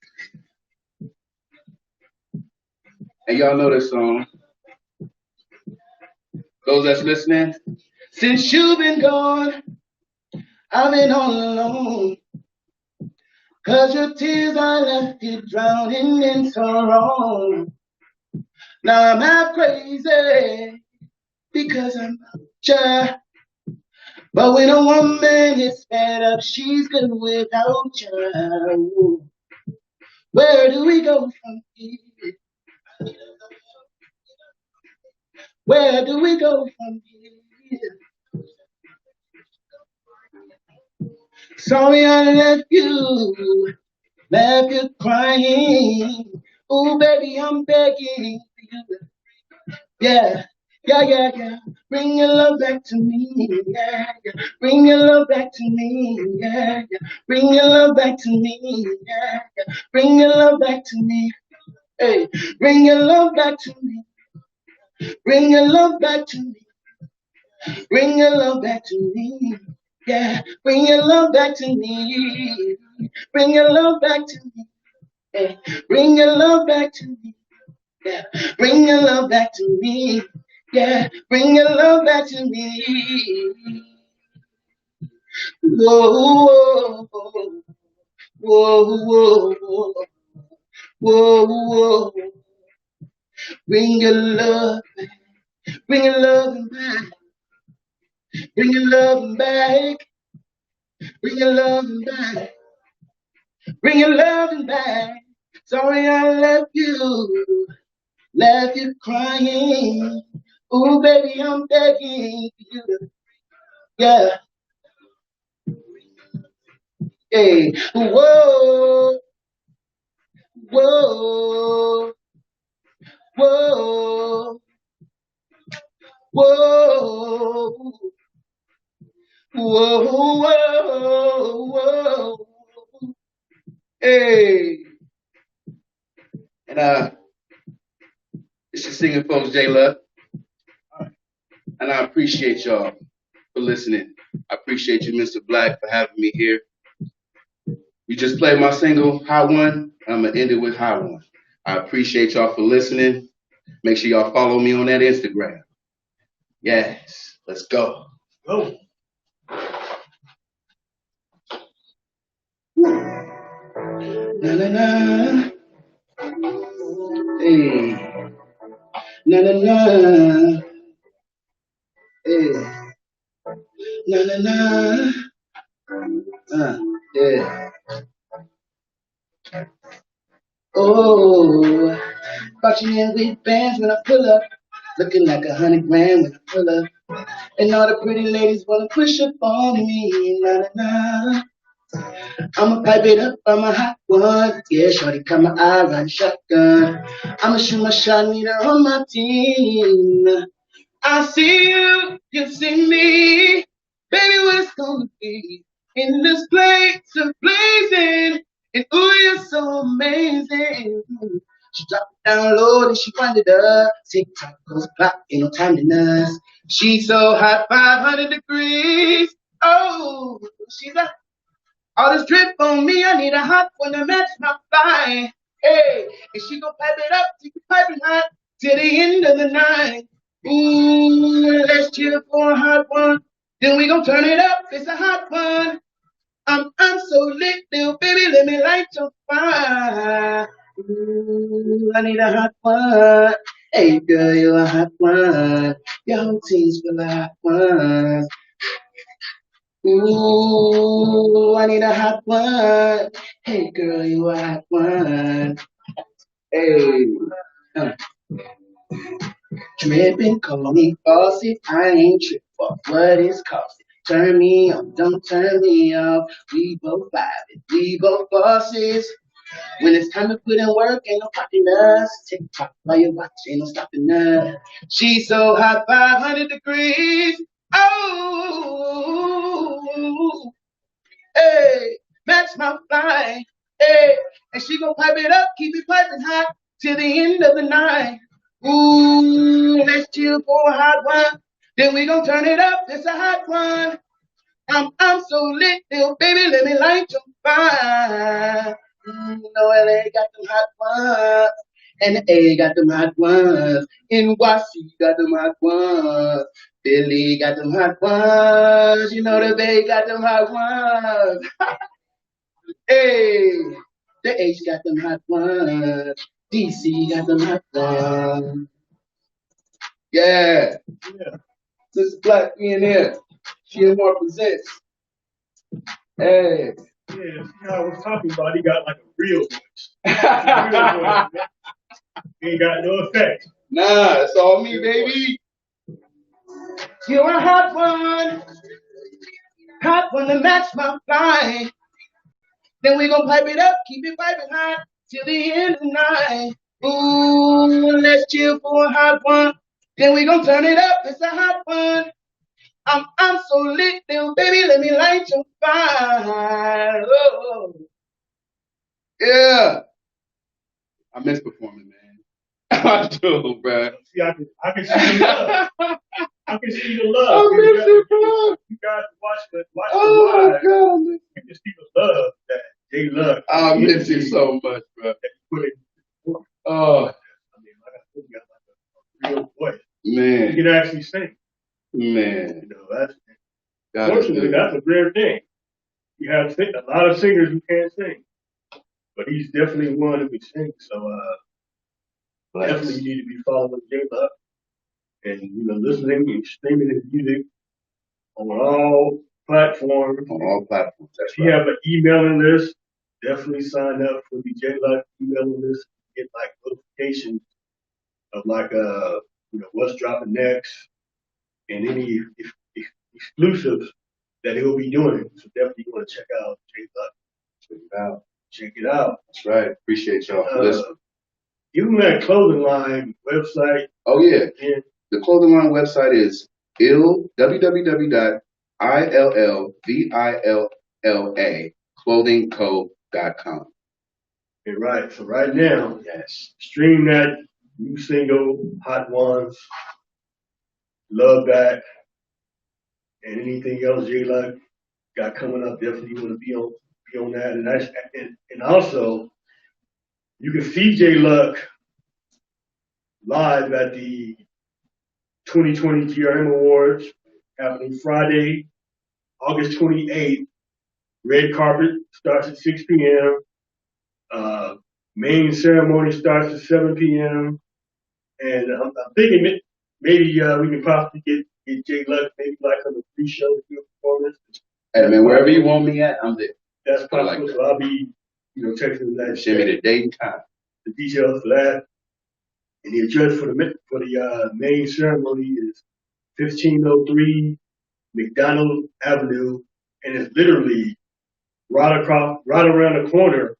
C: And y'all know this song. Those that's listening. Since you've been gone, I've been all alone. Cause your tears I left you drowning in sorrow. Now I'm half crazy because I'm sure. But when a woman is fed up, she's good without you. Where do we go from here? Where do we go from here? Sorry I left you crying. Oh baby, I'm begging you. Yeah, yeah, yeah, yeah. Bring your love back to me. Yeah, yeah. Bring your love back to me. Yeah, yeah. Bring your love back to me. Yeah, yeah. Bring your love back to me. Hey, bring your love back to me. Bring your love back to me. Bring your love back to me. Yeah, bring your love back to me. Bring your love back to me. Yeah, bring your love back to me. Yeah, bring your love back to me. Yeah, bring your love back to me. Whoa, whoa, whoa, whoa, whoa, whoa. Bring your love, bring your love back, bring your love back, bring your love back. Bring your loving back. Sorry I left you crying. Ooh, baby, I'm begging you. Yeah, hey, whoa, whoa, whoa, whoa. Whoa, whoa, whoa. Hey. And it's your singing folks, J Luck. And I appreciate y'all for listening. I appreciate you, Mr. Black, for having me here. You just played my single, Hot One. I'm going to end it with Hot One. I appreciate y'all for listening. Make sure y'all follow me on that Instagram. Yes, let's go.
B: Go.
C: Na na na. Hey. Na na na. Hey. Na na na. Yeah. Oh, brought you in with bands when I pull up. Looking like 100 grand when I pull up. And all the pretty ladies wanna push up on me. Na na na. I'ma pipe it up, I'm a hot one. Yeah, shorty, come my eye, ride shotgun. I'ma shoot my shot, need her on my team. I see you, you see me. Baby, what it's gonna be in this place of blazing. And ooh, you're so amazing. She dropped it down low, then she wind it up. Tick tock goes clock, ain't no time to nurse. She's so hot, 500 degrees. Oh, she's a all this drip on me, I need a hot one to match my fly. Hey, and she gon' pipe it up, keep it piping hot till the end of the night. Ooh, let's chill for a hot one. Then we gon' turn it up, it's a hot one. I'm so lit, little baby, let me light your fire. Ooh, I need a hot one. Hey girl, you a hot one. Your whole team's full of hot ones. Ooh, I need a hot one. Hey, girl, you a hot one. Hey, uh, dripping, call me faucet. I ain't trip for what it's costing. Turn me on, don't turn me off. We both vibing, we both bosses. When it's time to put in work, ain't no stopping us. Tick tock while you watch, ain't no stopping us. She's so hot, 500 degrees. Oh. Hey, match my fly. Hey, and she gon' pipe it up, keep it piping hot till the end of the night. Ooh, let's chill for a hot one. Then we gon' turn it up, it's a hot one. I'm so lit, little baby, let me light your fire. You know LA got them hot ones, and the A got them hot ones, NYC got them hot ones, Philly got them hot ones, you know the Bay got them hot ones. Hey, the H got them hot ones, DC got them hot ones. Yeah,
B: Yeah.
C: this Black in here. GRM Presents. Hey.
B: Yeah, see how I was talking about, he got like a real voice. A real voice, man. He ain't got no effect.
C: Nah, it's all me, baby. You're a hot one to match my fly. Then we gon' pipe it up, keep it piping hot till the end of the night. Ooh, let's chill for a hot one. Then we gon' turn it up, it's a hot one. I'm so lit, little baby, let me light your fire. Oh, yeah. I miss performing, man. I do, bro.
B: See, I can see the love. I can see the love.
C: I miss it, bro.
B: You guys watch the
C: Oh
B: live.
C: my God, man.
B: You can see the love that they love.
C: I miss it so much, bro. Oh,
B: I mean, like I said, you got like a real voice.
C: man.
B: You can actually sing.
C: Man.
B: You know, that's
C: God
B: fortunately that's a rare thing. You have a lot of singers who can't sing, but he's definitely one who can sing. So definitely you need to be following J Love and listening and streaming his music on all platforms.
C: On all platforms. That's
B: if you have an emailing list, definitely sign up for the J Love emailing list. Get like notifications of like what's dropping next and any exclusives that he will be doing. So definitely you want to check out J Love. Check it out. Check it out.
C: That's right. Appreciate y'all for listening.
B: Even that clothing line website.
C: Oh yeah. The clothing line website is www
A: ILLVILLA clothingco.com.
B: Okay, right. So right now,
A: Yes.
B: stream that new single, Hot Ones, Love That, and anything else J Luck got coming up. Definitely want to be on that. And also you can see J Luck live at the 2020 GRM Awards happening Friday, August 28th. Red carpet starts at 6 p.m. Main ceremony starts at 7 p.m. And I'm thinking maybe we can possibly get J Luck maybe like on the pre-show to do a performance.
A: Hey man, wherever you want me at, I'm there.
B: That's possible.
A: Like that.
B: So I'll be, texting that.
A: Send me the date and time.
B: The details for that. And the address for the main ceremony is 1503 McDonald Avenue, and it's literally right around the corner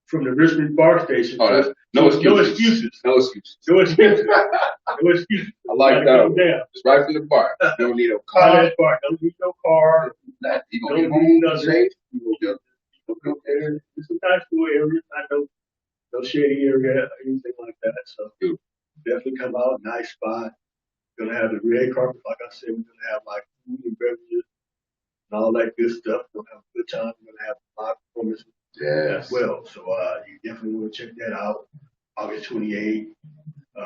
B: from the Richmond Bar Station.
A: Oh, that's no excuses. No excuses.
B: No excuses. No excuses.
A: I like that. It's right from the bar. You don't need a car.
B: Don't need no car.
A: You gonna get home safe.
B: It's a nice little area. No shady area or anything like that. So definitely come out. Nice spot. Gonna have the red carpet, like I said. We're gonna have like food and beverages and all that good stuff. We're gonna have a good time. We're gonna have live performances as well. So you definitely want to check that out. August 28th,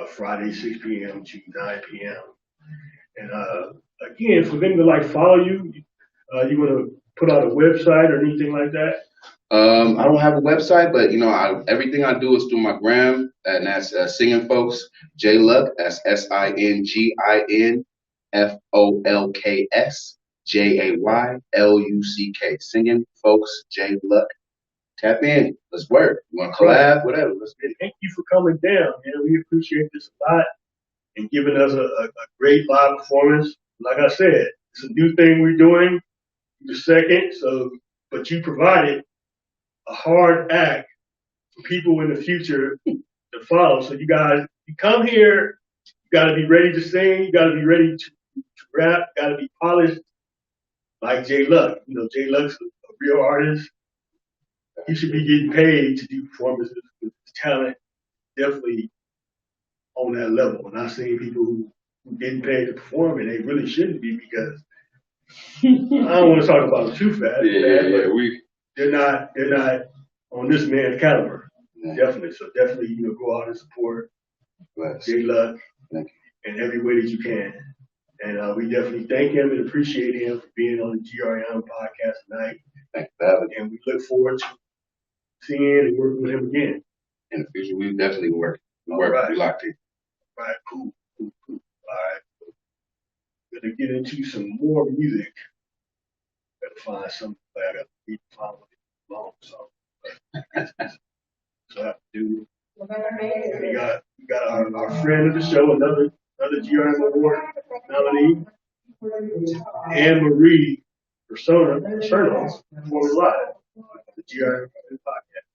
B: Friday, 6 p.m. to 9 p.m. And again, for them to like follow you, you want to put out a website or anything like that?
A: I don't have a website, but everything I do is through my gram, and that's Singing Folks J Luck. That's SINGINFOLKS JAYLUCK. Singing Folks J Luck. Tap in. Let's work. You want to collab? Whatever. Let's get it.
B: Thank you for coming down, man. We appreciate this a lot and giving us a great live performance. Like I said, it's a new thing we're doing. The second, but you provided a hard act for people in the future to follow. So you guys, you come here, you got to be ready to sing, you got to be ready to rap, got to be polished like J Luck. J Luck's a real artist. He should be getting paid to do performances with his talent, definitely on that level. And I've seen people who getting paid to perform and they really shouldn't be because I don't want to talk about them too fast. They're not on this man's caliber. Definitely. So definitely, go out and support J Luck in every way that you can. And we definitely thank him and appreciate him for being on the GRM podcast tonight.
A: Thank you.
B: And we look forward to seeing and working with him again.
A: In the future, we definitely work. We locked in.
B: All right, cool. All right. We're going to get into some more music. Gotta find something. I got to find one long song. So I have to do. We got our friend of the show, another GRM Award nominee, Anne Marie Persona performing live at the GRM podcast.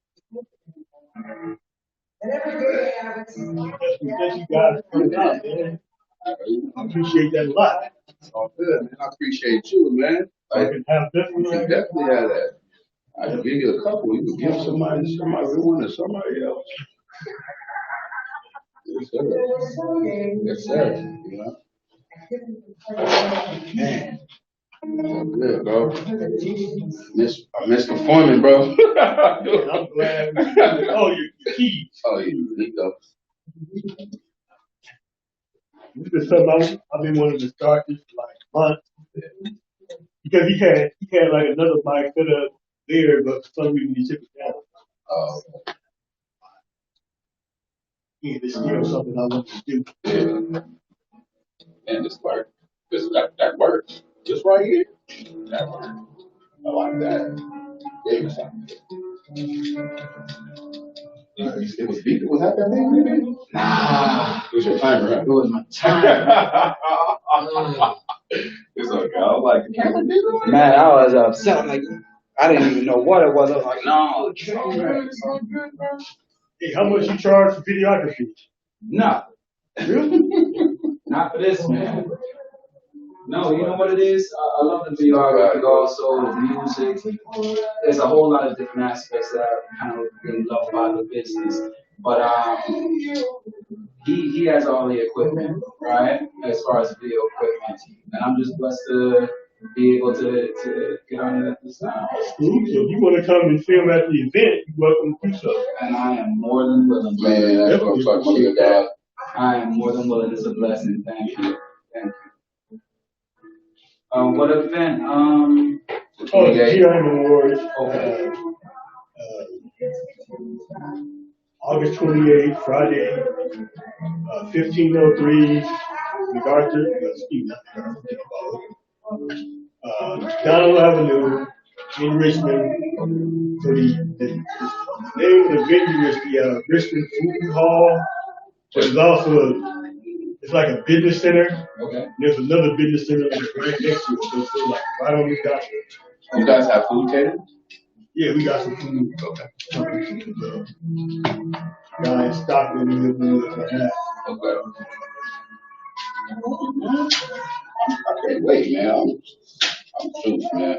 B: Thank you guys for coming out, man. I appreciate that a lot.
A: It's all good, man. I appreciate you, man.
B: I can have definitely
A: have that. I can give you a couple. You can give somebody one to somebody else. Yes, sir. Yes, sir. Man. So good, bro. I miss performing, bro.
B: I'm glad. Oh, your keys.
A: Oh, yeah. Nico.
B: This is something I've been wanting to start this for like months. Because he had like another mic set up there, but for some reason he took it down. Yeah, this is something I want to do.
A: Yeah. And this works. That works. Just right here. That works. I like that. Gave me something. It was beeping. Was that thing? Nah. It was your timer, huh? It was my timer. It's okay. I was like,
D: man, I was upset. I'm like, I didn't even know what it was. I was like, no.
B: It's all good, bro. Hey, how much you charge for videography?
D: Nothing.
B: Really?
D: Not for this, man. No, you know what it is? I love the videography also, the music. There's a whole lot of different aspects that I kind of really love about the business. But he has all the equipment, right? As far as video equipment. And I'm just blessed to be able to get on it at this time.
B: Cool. So if you want to come and film at the event, you're welcome to do so.
D: And I am more than willing.
A: Man, that's what I'm talking about, dog.
D: I am more than willing. It's a blessing. Thank you. Thank you. What event?
B: Oh, GRM Awards.
D: Okay.
B: August 28th, Friday, 1503, MacArthur, Donald Avenue in Richmond. So the name of the venue is the Richmond Food Hall. There's also it's like a business center.
D: Okay.
B: There's another business center right next to it. So it's like right on the dot.
A: You guys have food catering?
B: Yeah, we got some food. Okay. Guy in Stockton, like that.
A: Okay. I can't wait, man. I'm shoot, man.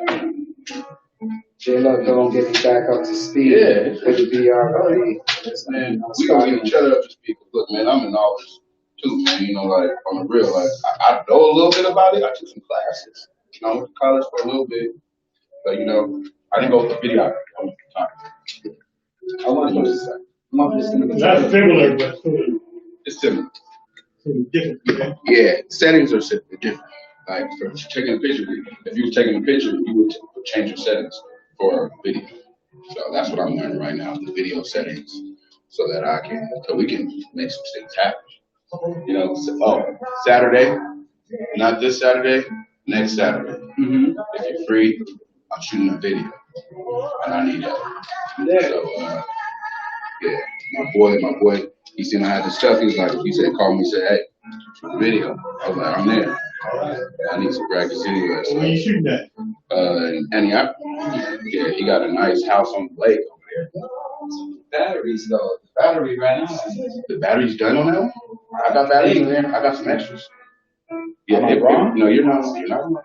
D: J-Lo gonna get me back up to speed.
A: Yeah.
D: With the BRB.
A: Man, we gonna get each other up to speed. Look, man, I'm in all this too, man. You know, like on the real, like I know a little bit about it. I took some classes. You know, I went to college for a little bit, but you know, I didn't go with the videography. I went to photography.
D: I want to just
B: Not similar, but
A: It's similar.
B: different.
A: Yeah, settings are different. Like for taking a picture, if you were taking a picture, you would change your settings for video. So that's what I'm learning right now, the video settings, so that we can make some things happen. You know, Saturday, not this Saturday, next Saturday.
D: Mm-hmm.
A: If you're free, I'm shooting a video, and I need help. So, yeah, my boy, he seen I had the stuff. He said, call me, said, hey, shoot the video. I was like, I'm there. I need some practice anyway. So,
B: Where you shooting at?
A: In Antioch. Yeah, he got a nice house on the lake over there.
D: Batteries though. The battery right now.
A: The battery's done on that one? I got batteries in there. I got some extras. Yeah,
D: Am I wrong?
A: No, you're not. You're not wrong.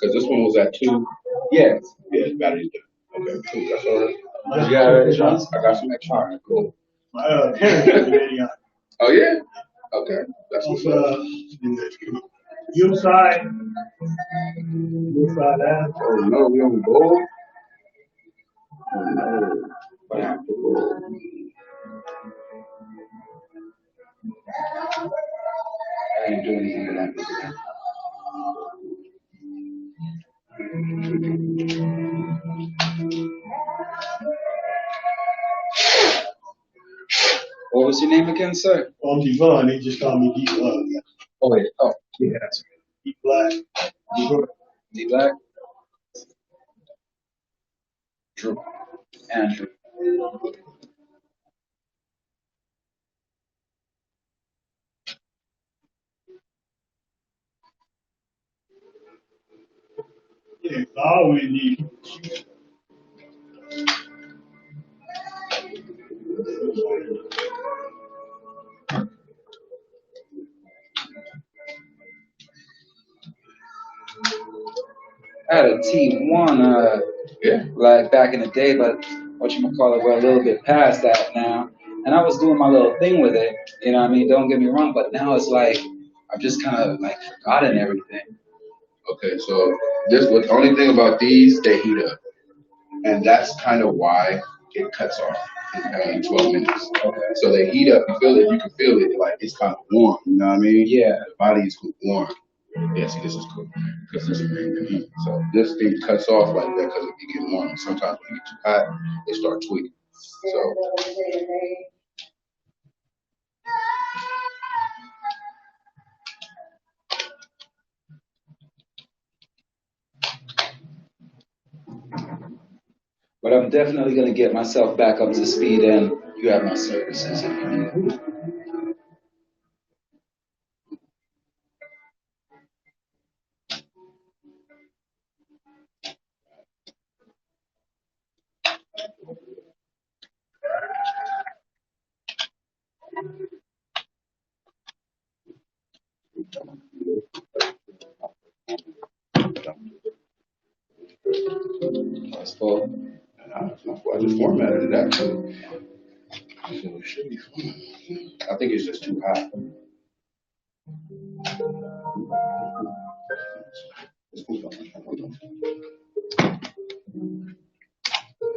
A: Because this one was at 2.
D: Yeah.
A: Yeah, the battery's done. Okay, cool. That's all right.
D: You got insurance?
A: I got some extra. All right, cool.
B: My parents live in Antioch.
A: Oh, yeah? Okay. That's what's up.
B: Hillside. Ave.
A: Oh, no, we on the board? Oh, no. I have to go. I ain't doing anything with that.
D: What was your name again, sir?
B: On Devon, they just call me D-Lug.
D: Oh, yeah. Oh, yeah, that's
B: D Black.
D: D Black. Drew. Andrew.
B: Yeah, I always need
D: I had a T1, like back in the day, but whatchamacallit, we're a little bit past that now. And I was doing my little thing with it, you know what I mean? Don't get me wrong, but now it's like, I've just kind of like forgotten everything.
A: Okay, so the only thing about these, they heat up. And that's kind of why it cuts off in 12 minutes.
D: Okay.
A: So they heat up, you can feel it, like it's kind of warm, you know what I mean?
D: Yeah.
A: The body is warm. Yeah, see, this is cool, because this is the heat. So this thing cuts off like that because it get warm. Sometimes when it gets too hot, they start tweaking. So.
D: But I'm definitely going to get myself back up to speed, and you have my services if you need. full.
A: It's not full. I just formatted it actually. So it should be full. I think it's just too hot.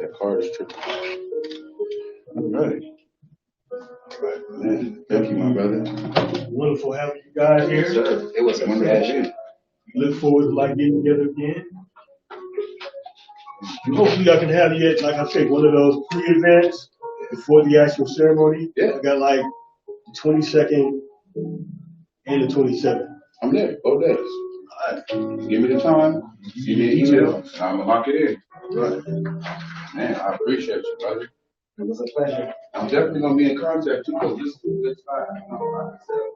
A: That card is tripping. All right. All right, man. Thank you, my brother.
B: Wonderful having you guys here.
A: Yes, sir. It was a wonderful day.
B: We look forward to like getting together again. And hopefully I can have you at, like I said, one of those pre-events before the actual ceremony.
A: Yeah.
B: I got like the 22nd and the 27th.
A: I'm there, both days. All right. Give me the time. Give me an email. And I'm gonna lock it in.
B: Right.
A: Man, I appreciate you, brother.
D: It was a pleasure.
A: I'm definitely gonna be in contact too, because this is a good spot. You know, like I said,